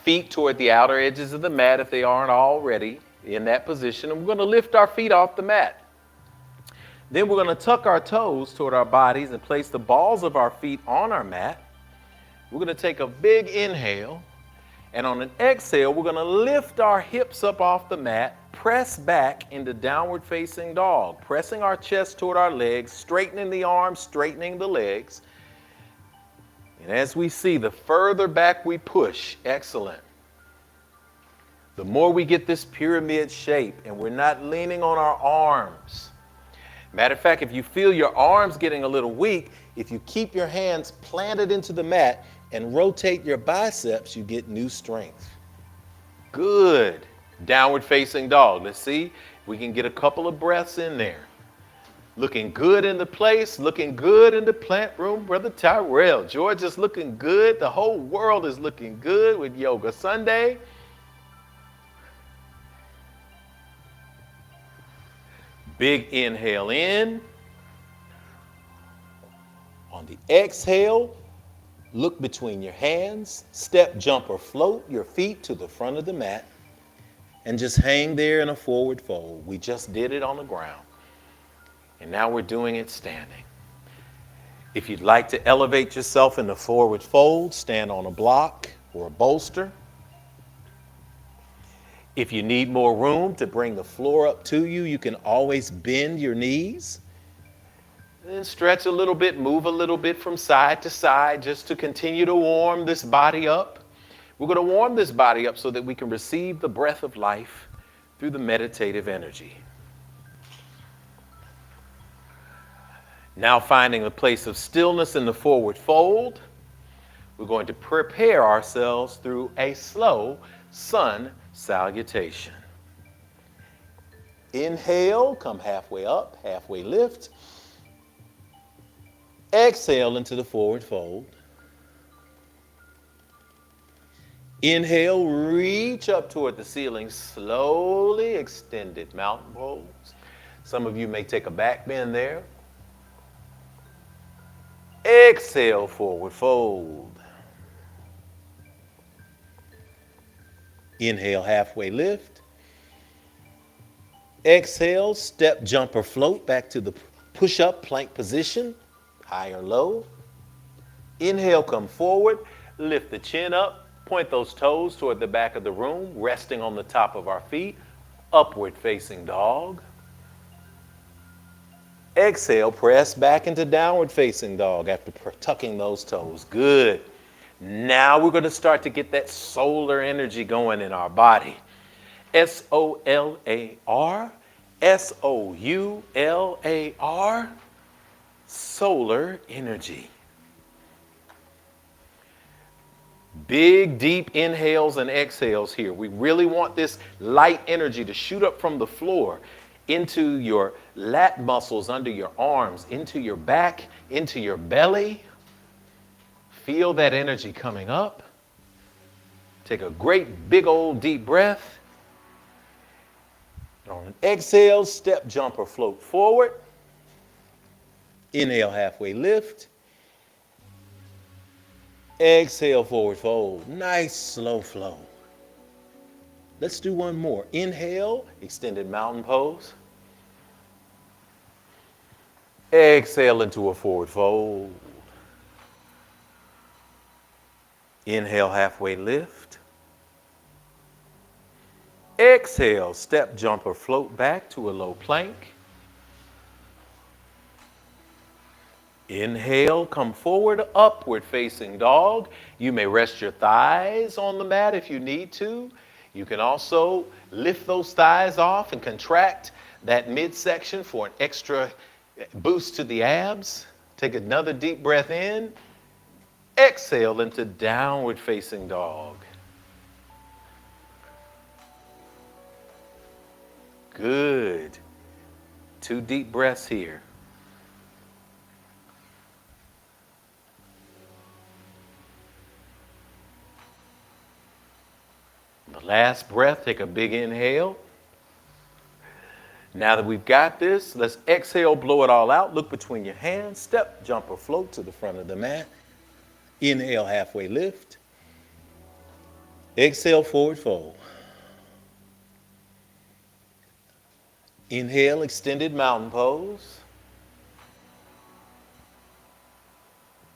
feet toward the outer edges of the mat if they aren't already in that position. And we're going to lift our feet off the mat. Then we're going to tuck our toes toward our bodies and place the balls of our feet on our mat. We're going to take a big inhale. And on an exhale, we're going to lift our hips up off the mat, press back into downward facing dog, pressing our chest toward our legs, straightening the arms, straightening the legs. And as we see, the further back we push, excellent. The more we get this pyramid shape and we're not leaning on our arms. Matter of fact, if you feel your arms getting a little weak, if you keep your hands planted into the mat and rotate your biceps, you get new strength. Good. Downward facing dog. Let's see if we can get a couple of breaths in there. Looking good in the place, looking good in the plant room, Brother Tyrell. George is looking good. The whole world is looking good with Yoga Sunday. Big inhale in. On the exhale, look between your hands, step, jump, or float your feet to the front of the mat, and just hang there in a forward fold. We just did it on the ground, and now we're doing it standing. If you'd like to elevate yourself in the forward fold, stand on a block or a bolster. If you need more room to bring the floor up to you, you can always bend your knees. Then stretch a little bit, move a little bit from side to side just to continue to warm this body up. We're going to warm this body up so that we can receive the breath of life through the meditative energy. Now finding a place of stillness in the forward fold, we're going to prepare ourselves through a slow sun salutation. Inhale, come halfway up, halfway lift. Exhale into the forward fold. Inhale, reach up toward the ceiling, slowly extended mountain pose. Some of you may take a back bend there. Exhale, forward fold. Inhale, halfway lift. Exhale, step, jump, or float back to the push-up plank position, high or low. Inhale, come forward, lift the chin up, point those toes toward the back of the room, resting on the top of our feet, upward facing dog. Exhale, press back into downward facing dog after tucking those toes. Good. Now we're going to start to get that solar energy going in our body. SOLAR, SOULAR, solar energy. Big, deep inhales and exhales here. We really want this light energy to shoot up from the floor into your lat muscles under your arms, into your back, into your belly. Feel that energy coming up. Take a great big old deep breath. On an exhale, step, jump, or float forward. Inhale, halfway lift. Exhale, forward fold. Nice slow flow. Let's do one more. Inhale, extended mountain pose. Exhale into a forward fold. Inhale, halfway lift. Exhale, step, jump, or float back to a low plank. Inhale, come forward, upward facing dog. You may rest your thighs on the mat if you need to. You can also lift those thighs off and contract that midsection for an extra boost to the abs. Take another deep breath in. Exhale into downward facing dog. Good. 2 deep breaths here. The last breath, take a big inhale. Now that we've got this, let's exhale, blow it all out. Look between your hands, step, jump, or float to the front of the mat. Inhale, halfway lift. Exhale, forward fold. Inhale, extended mountain pose.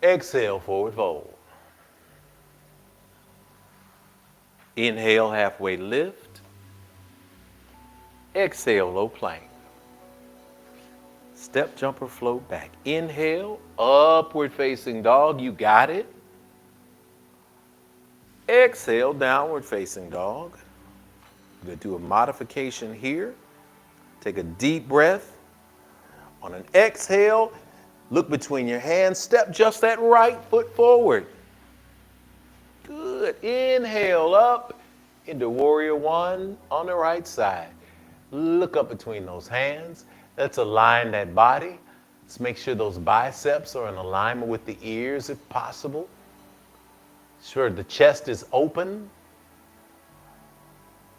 Exhale, forward fold. Inhale, halfway lift. Exhale, low plank. Step, jump, or float back. Inhale, upward facing dog. You got it. Exhale, downward facing dog. We're going to do a modification here. Take a deep breath. On an exhale, look between your hands. Step just that right foot forward. Good. Inhale up into warrior one on the right side. Look up between those hands. Let's align that body. Let's make sure those biceps are in alignment with the ears if possible. Sure the chest is open.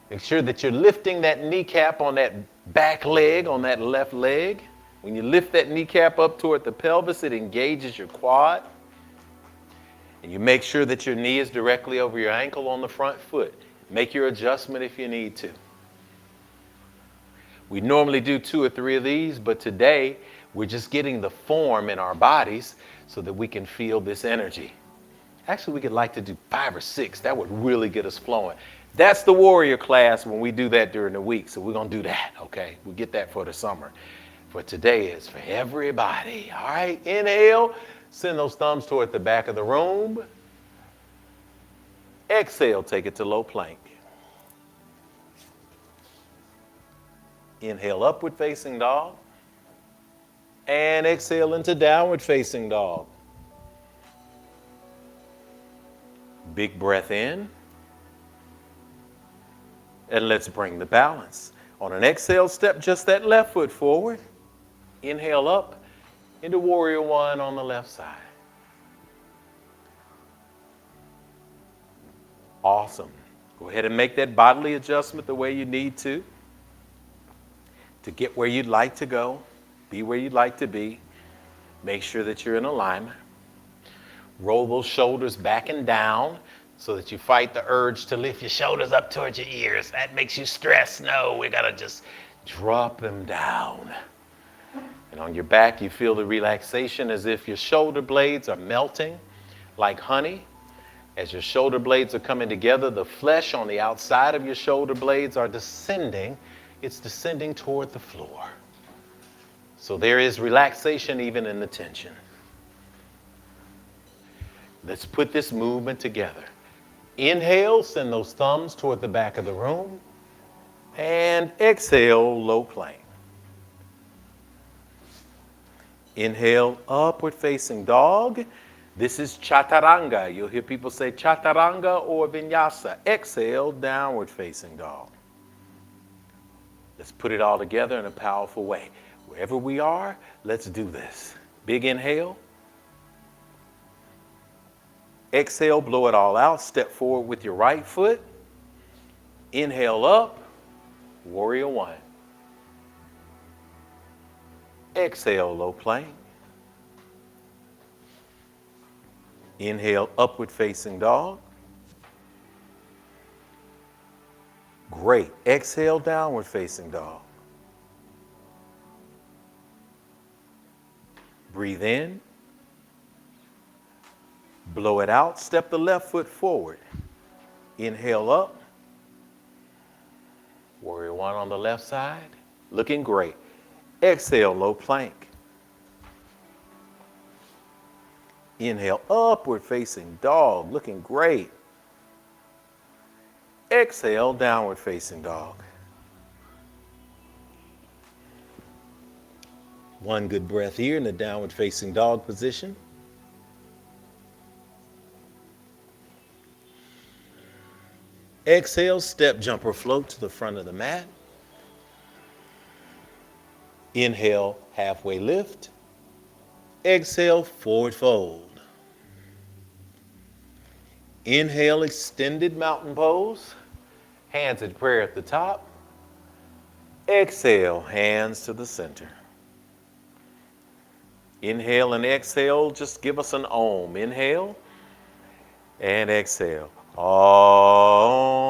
Make sure that you're lifting that kneecap on that back leg, on that left leg. When you lift that kneecap up toward the pelvis, it engages your quad. And you make sure that your knee is directly over your ankle on the front foot. Make your adjustment if you need to. We normally do 2 or 3 of these, but today we're just getting the form in our bodies so that we can feel this energy. Actually, we could like to do 5 or 6. That would really get us flowing. That's the warrior class when we do that during the week. So we're going to do that, okay? We'll get that for the summer. For today is for everybody. All right, inhale. Send those thumbs toward the back of the room. Exhale, take it to low plank. Inhale, upward facing dog. And exhale into downward facing dog. Big breath in. And let's bring the balance. On an exhale, step just that left foot forward. Inhale up into warrior one on the left side. Awesome. Go ahead and make that bodily adjustment the way you need to get where you'd like to go, be where you'd like to be. Make sure that you're in alignment. Roll those shoulders back and down so that you fight the urge to lift your shoulders up towards your ears. That makes you stress. No, we gotta just drop them down. And on your back, you feel the relaxation as if your shoulder blades are melting like honey. As your shoulder blades are coming together, the flesh on the outside of your shoulder blades are descending. It's descending toward the floor. So there is relaxation even in the tension. Let's put this movement together. Inhale, send those thumbs toward the back of the room. And exhale, low plank. Inhale, upward facing dog. This is chaturanga. You'll hear people say chaturanga or vinyasa. Exhale, downward facing dog. Let's put it all together in a powerful way. Wherever we are, let's do this. Big inhale. Exhale, blow it all out. Step forward with your right foot. Inhale up, warrior one. Exhale, low plank. Inhale, upward facing dog. Great. Exhale, downward facing dog. Breathe in. Blow it out. Step the left foot forward. Inhale up. Warrior one on the left side. Looking great. Exhale, low plank. Inhale, upward facing dog. Looking great. Exhale, downward facing dog. One good breath here in the downward facing dog position. Exhale, step, jump, or float to the front of the mat. Inhale, halfway lift. Exhale, forward fold. Inhale, extended mountain pose. Hands in prayer at the top. Exhale, hands to the center. Inhale and exhale, just give us an om. Inhale and exhale. Om.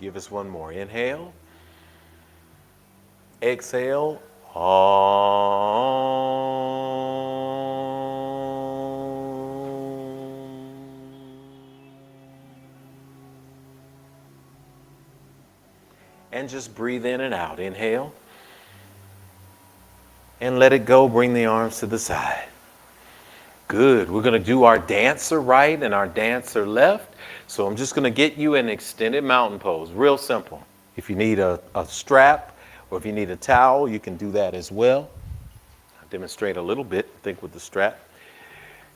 Give us one more. Inhale. Exhale. And just breathe in and out. Inhale. And let it go. Bring the arms to the side. Good. We're going to do our dancer right and our dancer left. So I'm just going to get you an extended mountain pose. Real simple. If you need a strap or if you need a towel, you can do that as well. I'll demonstrate a little bit, I think, with the strap.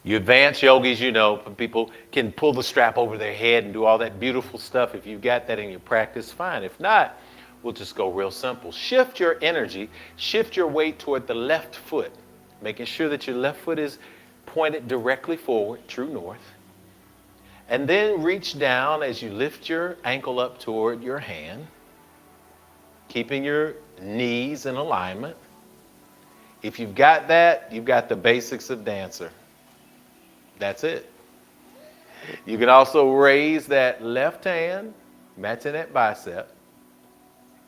You advanced yogis, you know, people can pull the strap over their head and do all that beautiful stuff. If you've got that in your practice, fine. If not, we'll just go real simple. Shift your energy, shift your weight toward the left foot, making sure that your left foot is pointed directly forward, true north. And then reach down as you lift your ankle up toward your hand, keeping your knees in alignment. If you've got that, you've got the basics of dancer. That's it. You can also raise that left hand, matching that bicep,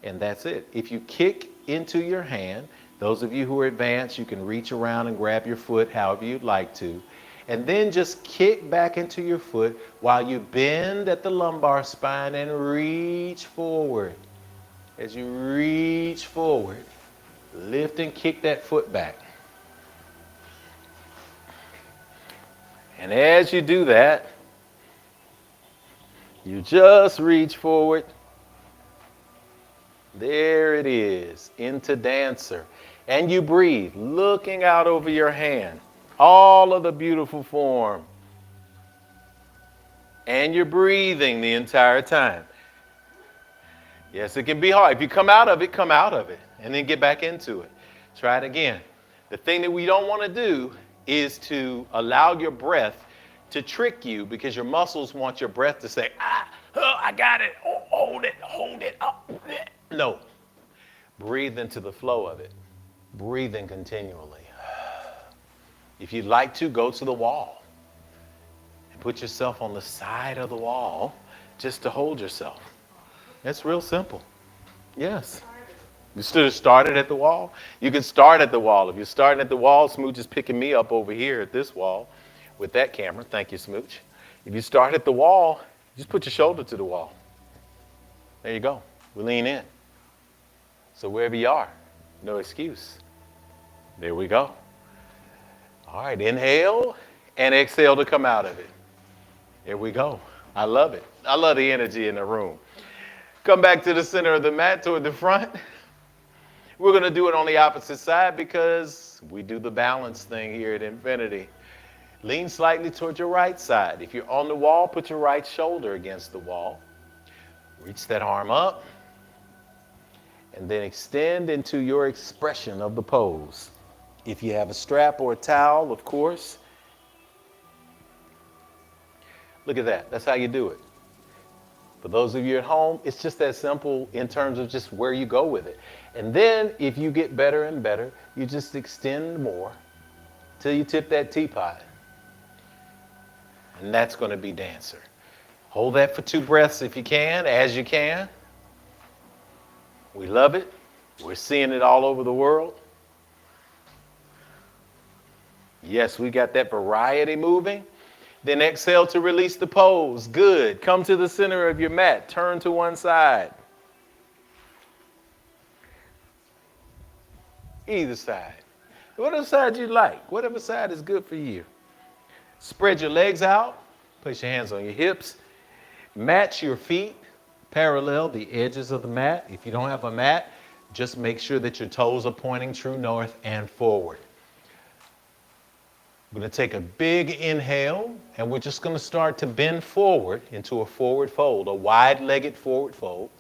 and that's it. If you kick into your hand, those of you who are advanced, you can reach around and grab your foot however you'd like to. And then just kick back into your foot while you bend at the lumbar spine and reach forward. As you reach forward, lift and kick that foot back. And as you do that, you just reach forward. There it is, into dancer. And you breathe, looking out over your hand. All of the beautiful form. And you're breathing the entire time. Yes, it can be hard. If you come out of it, come out of it. And then get back into it. Try it again. The thing that we don't want to do is to allow your breath to trick you, because your muscles want your breath to say, I got it. Oh, hold it. Oh. No. Breathe into the flow of it. Breathing continually. If you'd like to, go to the wall and put yourself on the side of the wall just to hold yourself. That's real simple. Yes. You should have started at the wall. You can start at the wall. If you're starting at the wall, Smooch is picking me up over here at this wall with that camera. Thank you, Smooch. If you start at the wall, just put your shoulder to the wall. There you go. We lean in. So wherever you are, no excuse. There we go. All right, inhale and exhale to come out of it. There we go. I love it. I love the energy in the room. Come back to the center of the mat toward the front. We're going to do it on the opposite side because we do the balance thing here at Infinity. Lean slightly toward your right side. If you're on the wall, put your right shoulder against the wall. Reach that arm up and then extend into your expression of the pose. If you have a strap or a towel, of course. Look at that. That's how you do it. For those of you at home, it's just that simple in terms of just where you go with it. And then if you get better and better, you just extend more till you tip that teapot. And that's going to be dancer. Hold that for 2 breaths if you can, as you can. We love it. We're seeing it all over the world. Yes, we got that variety moving. Then exhale to release the pose. Good. Come to the center of your mat. Turn to one side. Either side. Whatever side you like. Whatever side is good for you. Spread your legs out. Place your hands on your hips. Match your feet. Parallel the edges of the mat. If you don't have a mat, just make sure that your toes are pointing true north and forward. We're going to take a big inhale, and we're just going to start to bend forward into a forward fold, a wide-legged forward fold.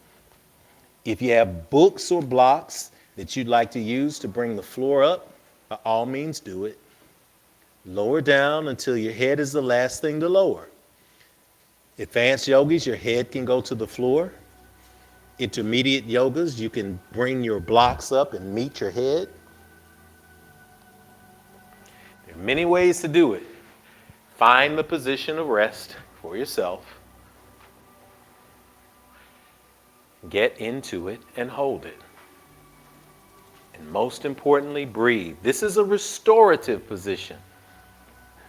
If you have books or blocks that you'd like to use to bring the floor up, by all means do it. Lower down until your head is the last thing to lower. Advanced yogis, your head can go to the floor. Intermediate yogas, you can bring your blocks up and meet your head. There are many ways to do it. Find the position of rest for yourself. Get into it and hold it. And most importantly, breathe. This is a restorative position.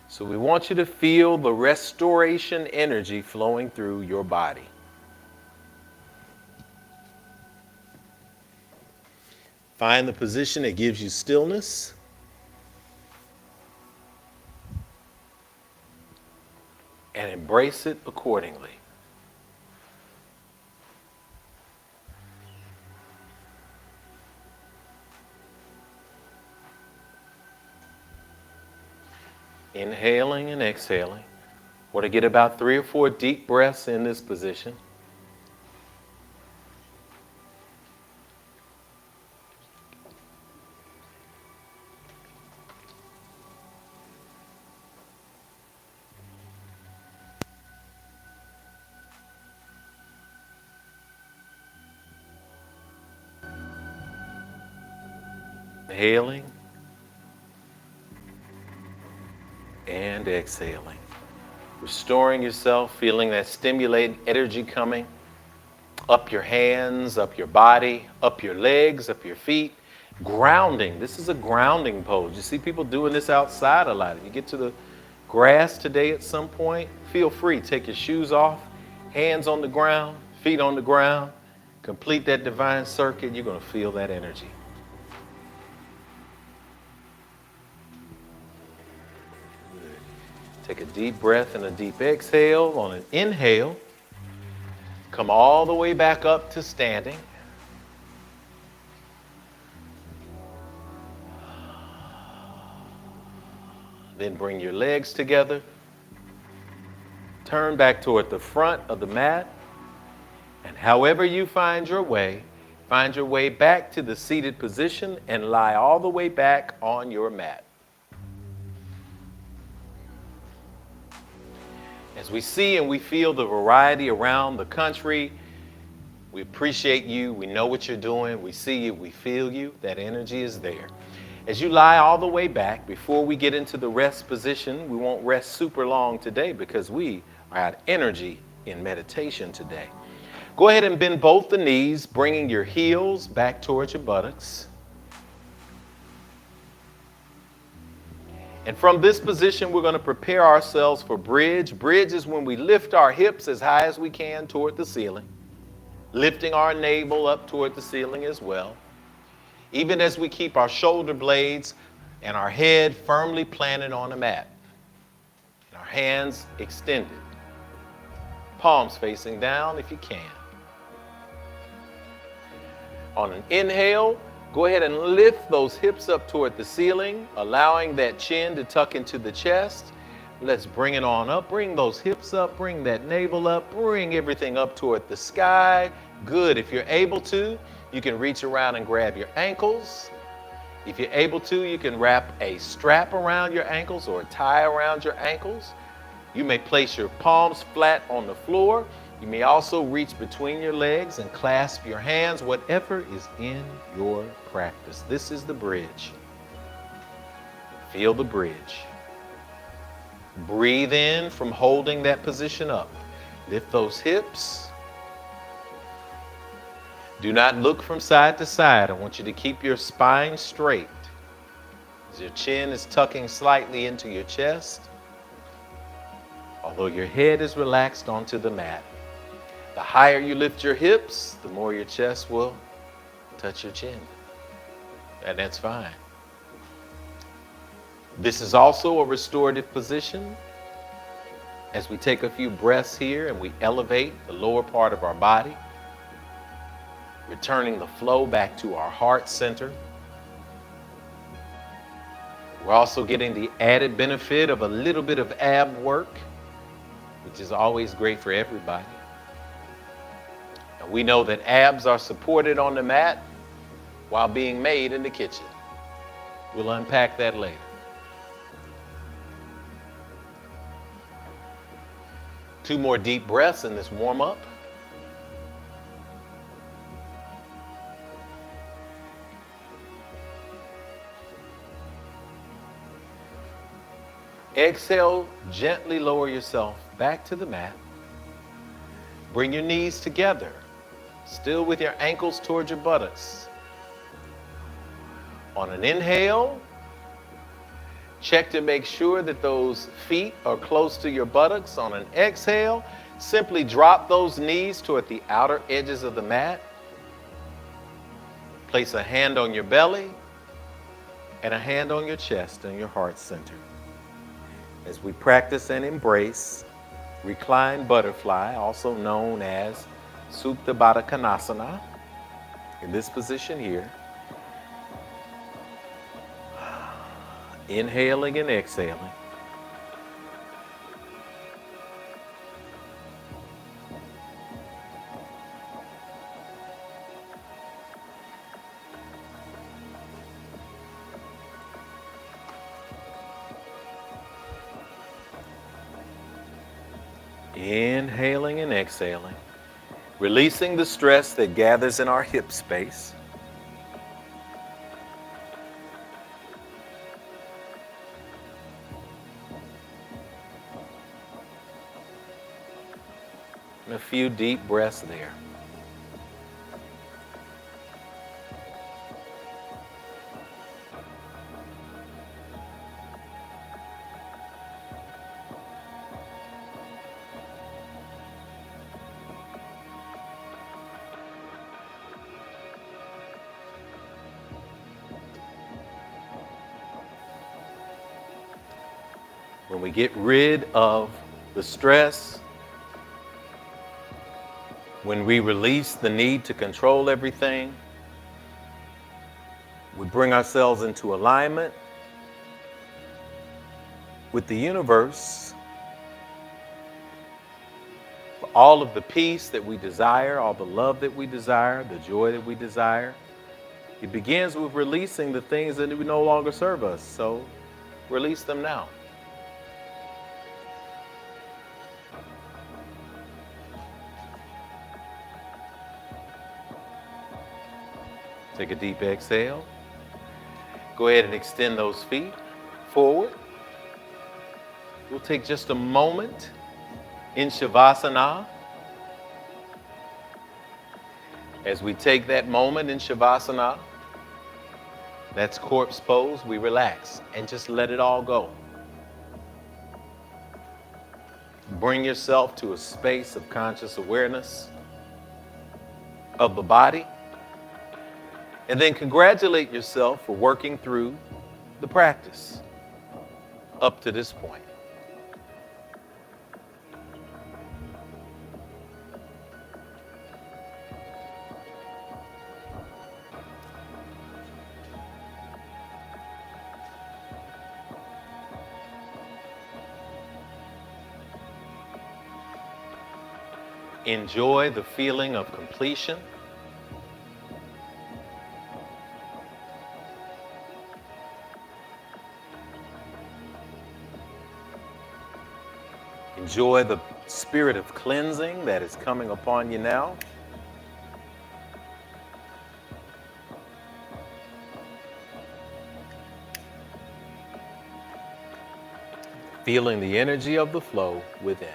So we want you to feel the restoration energy flowing through your body. Find the position that gives you stillness. And embrace it accordingly. Inhaling and exhaling. Want to get about 3 or 4 deep breaths in this position. Inhaling and exhaling. Restoring yourself, feeling that stimulating energy coming up your hands, up your body, up your legs, up your feet. Grounding. This is a grounding pose. You see people doing this outside a lot. If you get to the grass today at some point, feel free. Take your shoes off, hands on the ground, feet on the ground. Complete that divine circuit. You're going to feel that energy. Take a deep breath and a deep exhale. On an inhale, come all the way back up to standing. Then bring your legs together. Turn back toward the front of the mat. And however you find your way back to the seated position and lie all the way back on your mat. As we see and we feel the variety around the country, we appreciate you. We know what you're doing. We see you. We feel you. That energy is there. As you lie all the way back, before we get into the rest position, we won't rest super long today because we are at energy in meditation today. Go ahead and bend both the knees, bringing your heels back towards your buttocks. And from this position, we're going to prepare ourselves for bridge. Bridge is when we lift our hips as high as we can toward the ceiling, lifting our navel up toward the ceiling as well. Even as we keep our shoulder blades and our head firmly planted on the mat, and our hands extended. palms facing down if you can. On an inhale, go ahead and lift those hips up toward the ceiling, allowing that chin to tuck into the chest. Let's bring it on up. Bring those hips up, bring that navel up, bring everything up toward the sky. Good. If you're able to, you can reach around and grab your ankles. If you're able to, you can wrap a strap around your ankles or a tie around your ankles. You may place your palms flat on the floor. You may also reach between your legs and clasp your hands, whatever is in your practice. This is the bridge. Feel the bridge. Breathe in from holding that position up. Lift those hips. Do not look from side to side. I want you to keep your spine straight. As your chin is tucking slightly into your chest, although your head is relaxed onto the mat. The higher you lift your hips, the more your chest will touch your chin. And that's fine. This is also a restorative position. As we take a few breaths here and we elevate the lower part of our body, returning the flow back to our heart center. We're also getting the added benefit of a little bit of ab work, which is always great for everybody. And we know that abs are supported on the mat while being made in the kitchen. We'll unpack that later. Two more deep breaths in this warm-up. Exhale, gently lower yourself back to the mat. Bring your knees together, still with your ankles towards your buttocks. On an inhale, check to make sure that those feet are close to your buttocks. On an exhale, simply drop those knees toward the outer edges of the mat. Place a hand on your belly and a hand on your chest and your heart center. As we practice and embrace reclined butterfly, also known as Supta Baddha Konasana, in this position here, inhaling and exhaling. Inhaling and exhaling, releasing the stress that gathers in our hip space. And a few deep breaths there. When we get rid of the stress, when we release the need to control everything, we bring ourselves into alignment with the universe for all of the peace that we desire, all the love that we desire, the joy that we desire. It begins with releasing the things that no longer serve us, so release them now. Take a deep exhale. Go ahead and extend those feet forward. We'll take just a moment in Shavasana. As we take that moment in Shavasana, that's corpse pose, we relax and just let it all go. Bring yourself to a space of conscious awareness of the body. And then congratulate yourself for working through the practice up to this point. Enjoy the feeling of completion. Enjoy the spirit of cleansing that is coming upon you now. Feeling the energy of the flow within.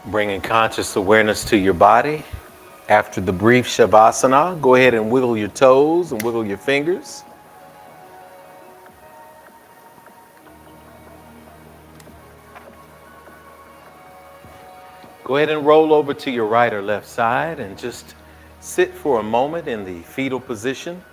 Bringing conscious awareness to your body. After the brief Shavasana, go ahead and wiggle your toes and wiggle your fingers. Go ahead and roll over to your right or left side and just sit for a moment in the fetal position.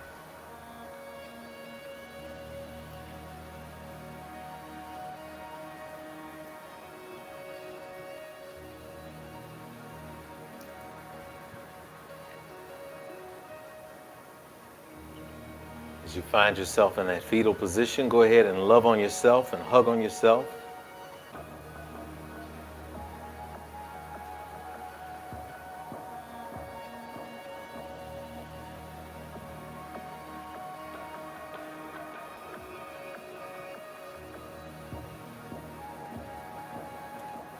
As you find yourself in that fetal position, go ahead and love on yourself and hug on yourself.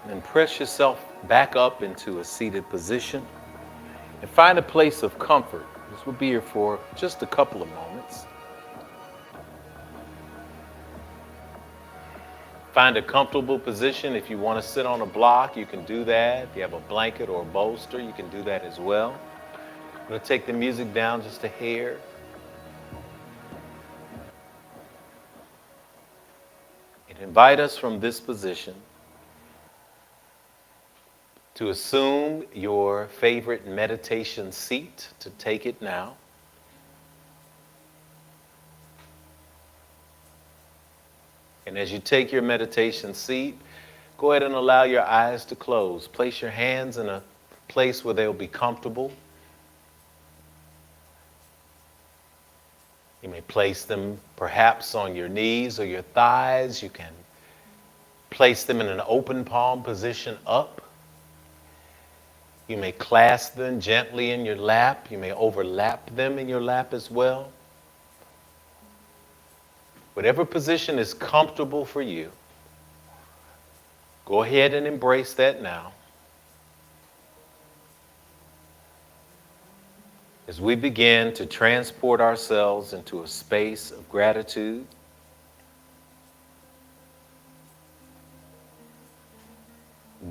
And press yourself back up into a seated position and find a place of comfort. This will be here for just a couple of moments. Find a comfortable position. If you want to sit on a block, you can do that. If you have a blanket or a bolster, you can do that as well. I'm going to take the music down just a hair. And invite us from this position to assume your favorite meditation seat, to take it now. And as you take your meditation seat, go ahead and allow your eyes to close. Place your hands in a place where they'll be comfortable. You may place them perhaps on your knees or your thighs. You can place them in an open palm position up. You may clasp them gently in your lap. You may overlap them in your lap as well. Whatever position is comfortable for you, go ahead and embrace that now. As we begin to transport ourselves into a space of gratitude,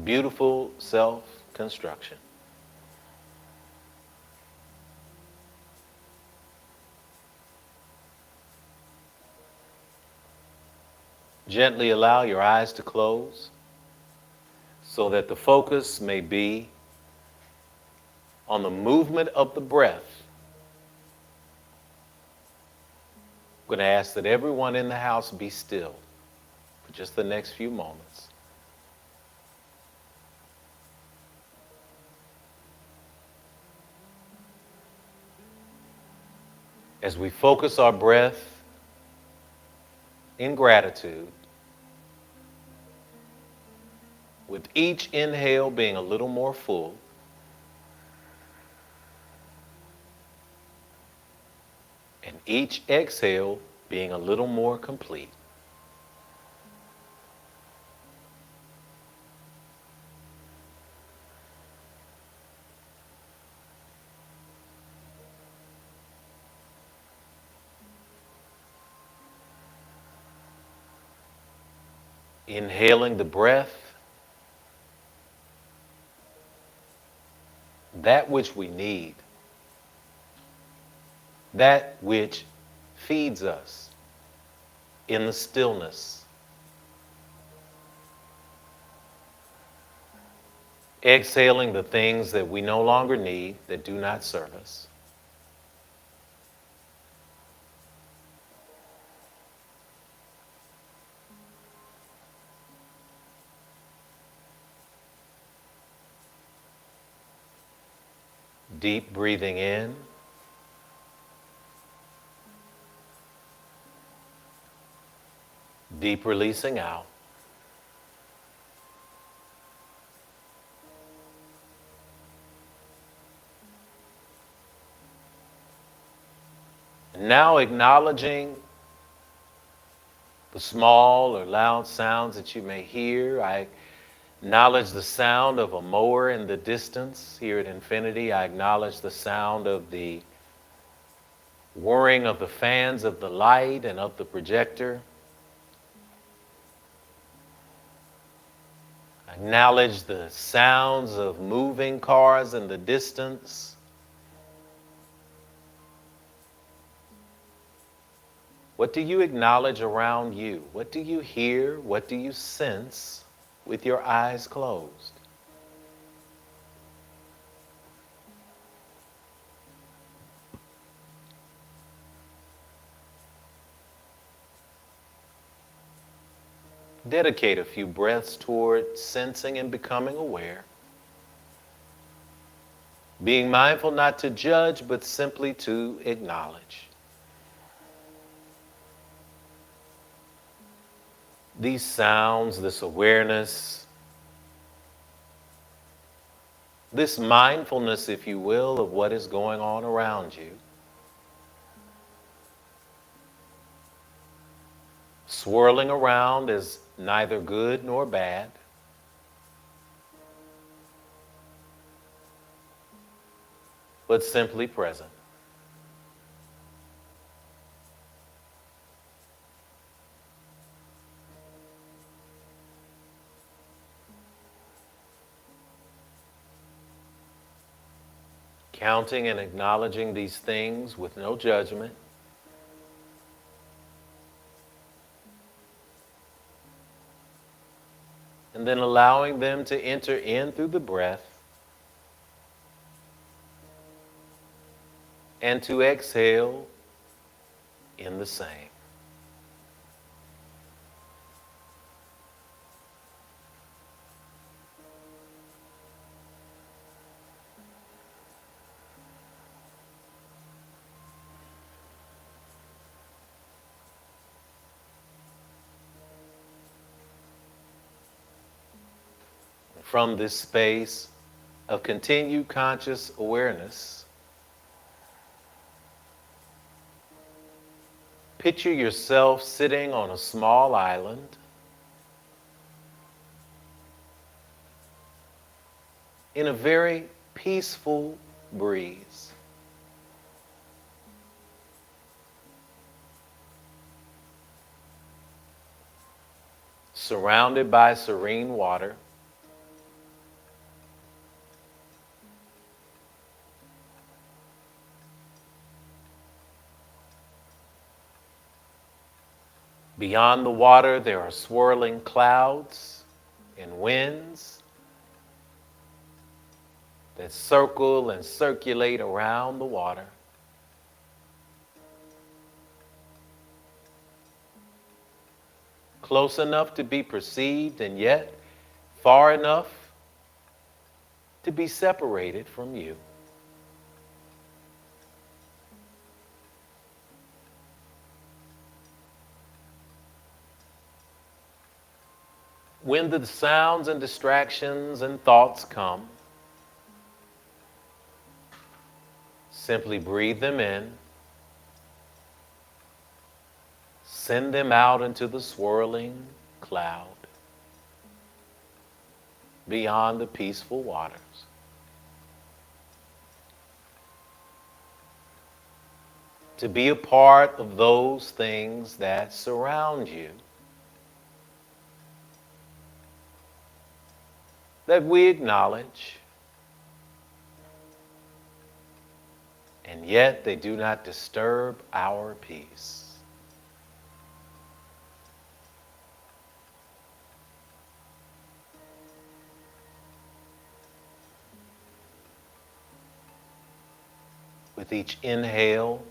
beautiful self-construction. Gently allow your eyes to close so that the focus may be on the movement of the breath. I'm going to ask that everyone in the house be still for just the next few moments. As we focus our breath in gratitude, with each inhale being a little more full, and each exhale being a little more complete. Inhaling the breath, that which we need, that which feeds us in the stillness. Exhaling the things that we no longer need, that do not serve us. Deep breathing in. Deep releasing out. And now acknowledging the small or loud sounds that you may hear. I acknowledge the sound of a mower in the distance here at Infinity. I acknowledge the sound of the whirring of the fans of the light and of the projector. I acknowledge the sounds of moving cars in the distance. What do you acknowledge around you? What do you hear? What do you sense with your eyes closed? Dedicate a few breaths toward sensing and becoming aware. Being mindful not to judge, but simply to acknowledge. These sounds, this awareness, this mindfulness, if you will, of what is going on around you. Swirling around is neither good nor bad. But simply present. Counting and acknowledging these things with no judgment. And then allowing them to enter in through the breath and to exhale in the same. From this space of continued conscious awareness, picture yourself sitting on a small island in a very peaceful breeze. Surrounded by serene water. Beyond the water, there are swirling clouds and winds that circle and circulate around the water. Close enough to be perceived and yet far enough to be separated from you. When the sounds and distractions and thoughts come, simply breathe them in, send them out into the swirling cloud beyond the peaceful waters. To be a part of those things that surround you, that we acknowledge, and yet they do not disturb our peace. With each inhale,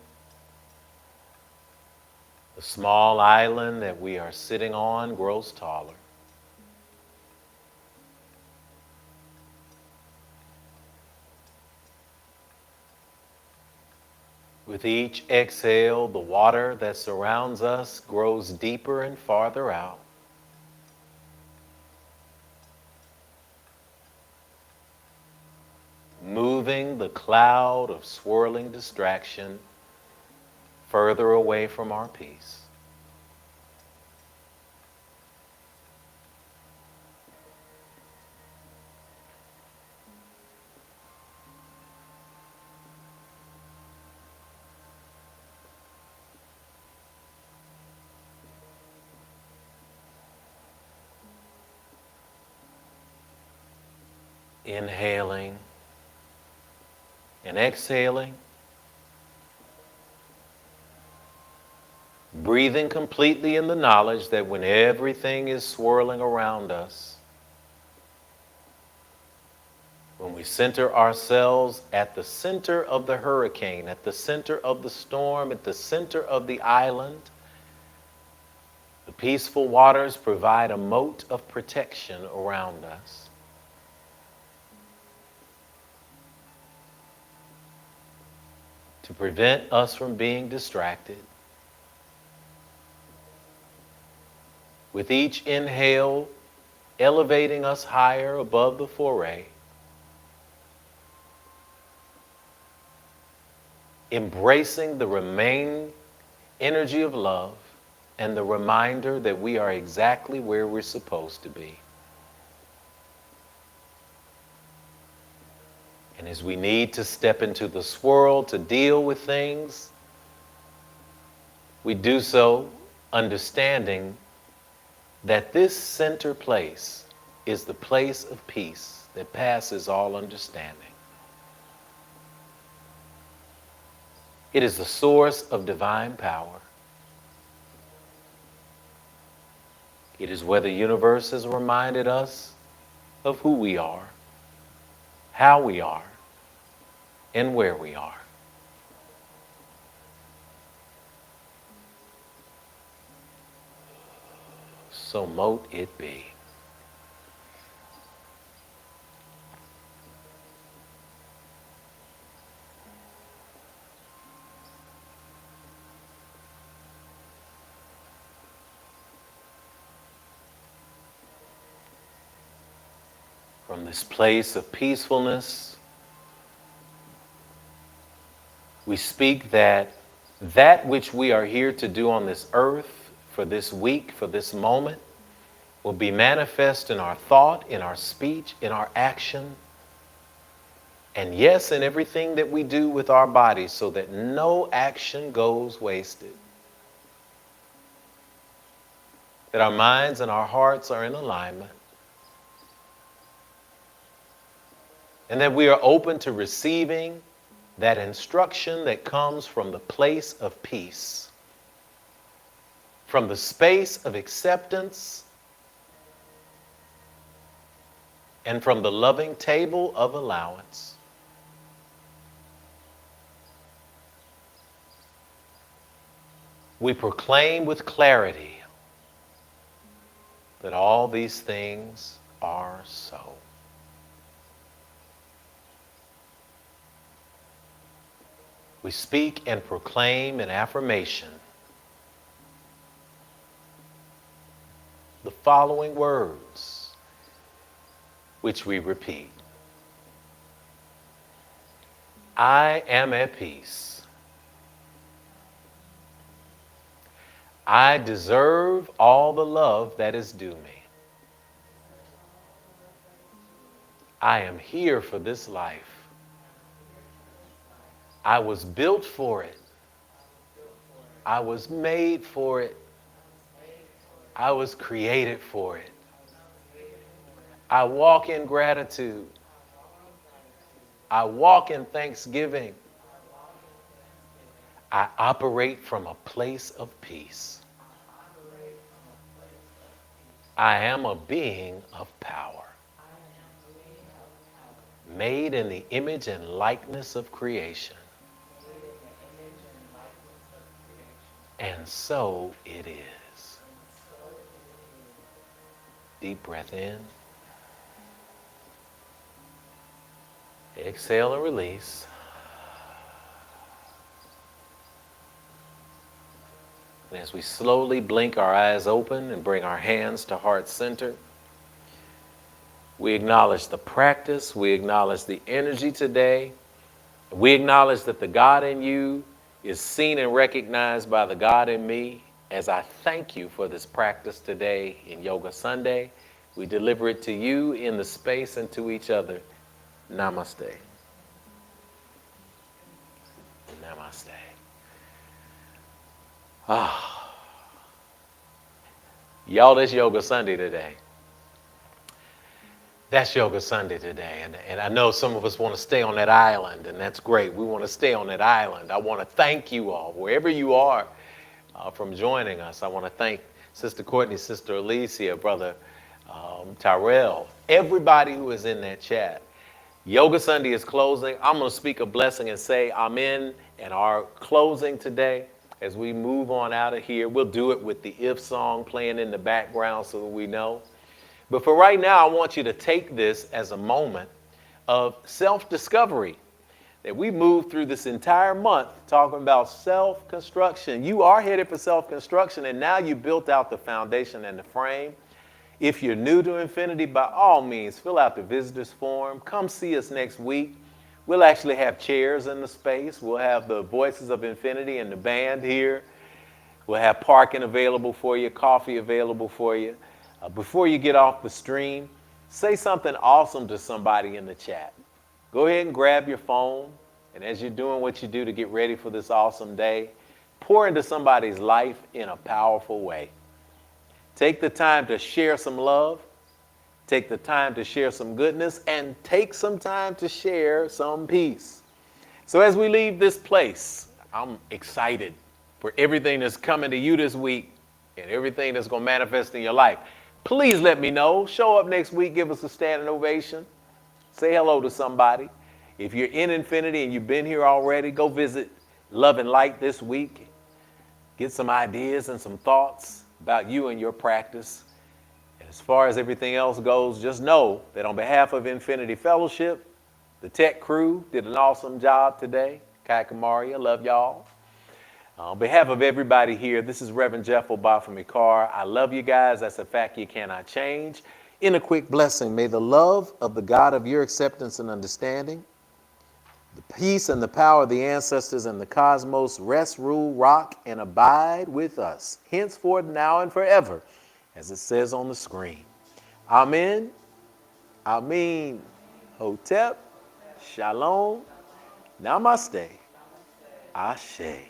the small island that we are sitting on grows taller. With each exhale, the water that surrounds us grows deeper and farther out. Moving the cloud of swirling distraction further away from our peace. Inhaling and exhaling, breathing completely in the knowledge that when everything is swirling around us, when we center ourselves at the center of the hurricane, at the center of the storm, at the center of the island, the peaceful waters provide a moat of protection around us. To prevent us from being distracted. With each inhale, elevating us higher above the foray, embracing the remaining energy of love and the reminder that we are exactly where we're supposed to be. And as we need to step into the swirl to deal with things, we do so understanding that this center place is the place of peace that passes all understanding. It is the source of divine power. It is where the universe has reminded us of who we are, how we are, and where we are. So mote it be. From this place of peacefulness, we speak that which we are here to do on this earth, for this week, for this moment, will be manifest in our thought, in our speech, in our action, and yes, in everything that we do with our bodies, so that no action goes wasted. That our minds and our hearts are in alignment. And that we are open to receiving that instruction that comes from the place of peace, from the space of acceptance and from the loving table of allowance, we proclaim with clarity that all these things are so. We speak and proclaim in affirmation the following words, which we repeat. I am at peace. I deserve all the love that is due me. I am here for this life. I was built for it. I was made for it. I was created for it. I walk in gratitude. I walk in thanksgiving. I operate from a place of peace. I am a being of power, made in the image and likeness of creation. And so it is. Deep breath in. Exhale and release. And as we slowly blink our eyes open and bring our hands to heart center, we acknowledge the practice, we acknowledge the energy today, we acknowledge that the God in you is seen and recognized by the God in me. As I thank you for this practice today in Yoga Sunday, we deliver it to you in the space and to each other. Namaste. Namaste. Y'all, it's Yoga Sunday today. That's Yoga Sunday today. And I know some of us want to stay on that island, and that's great. We want to stay on that island. I want to thank you all, wherever you are, from joining us. I want to thank Sister Courtney, Sister Alicia, Brother Tyrell, everybody who is in that chat. Yoga Sunday is closing. I'm going to speak a blessing and say amen in our closing today. As we move on out of here, we'll do it with the If song playing in the background so that we know. But for right now, I want you to take this as a moment of self-discovery. That we moved through this entire month talking about self-construction. You are headed for self-construction, and now you built out the foundation and the frame. If you're new to Infinity, by all means, fill out the visitors form. Come see us next week. We'll actually have chairs in the space. We'll have the Voices of Infinity and the band here. We'll have parking available for you, coffee available for you. Before you get off the stream, say something awesome to somebody in the chat. Go ahead and grab your phone, and as you're doing what you do to get ready for this awesome day, pour into somebody's life in a powerful way. Take the time to share some love, take the time to share some goodness, and take some time to share some peace. So as we leave this place, I'm excited for everything that's coming to you this week and everything that's going to manifest in your life. Please let me know. Show up next week. Give us a standing ovation. Say hello to somebody. If you're in Infinity and you've been here already, go visit Love and Light this week. Get some ideas and some thoughts about you and your practice. And as far as everything else goes, just know that on behalf of Infinity Fellowship, the tech crew did an awesome job today. Kai Kamaria, love y'all. On behalf of everybody here, this is Reverend Jeff Obafemi Carr. I love you guys. That's a fact you cannot change. In a quick blessing, may the love of the God of your acceptance and understanding, the peace and the power of the ancestors and the cosmos rest, rule, rock, and abide with us, henceforth, now, and forever, as it says on the screen. Amen. Amen. Hotep. Shalom. Namaste. Ashe.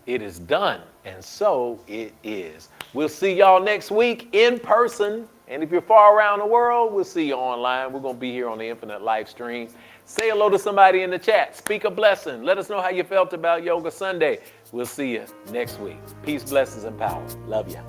It is done, and so it is. We'll see y'all next week in person. And if you're far around the world, we'll see you online. We're going to be here on the Infinite live stream. Say hello to somebody in the chat. Speak a blessing. Let us know how you felt about Yoga Sunday. We'll see you next week. Peace, blessings, and power. Love you.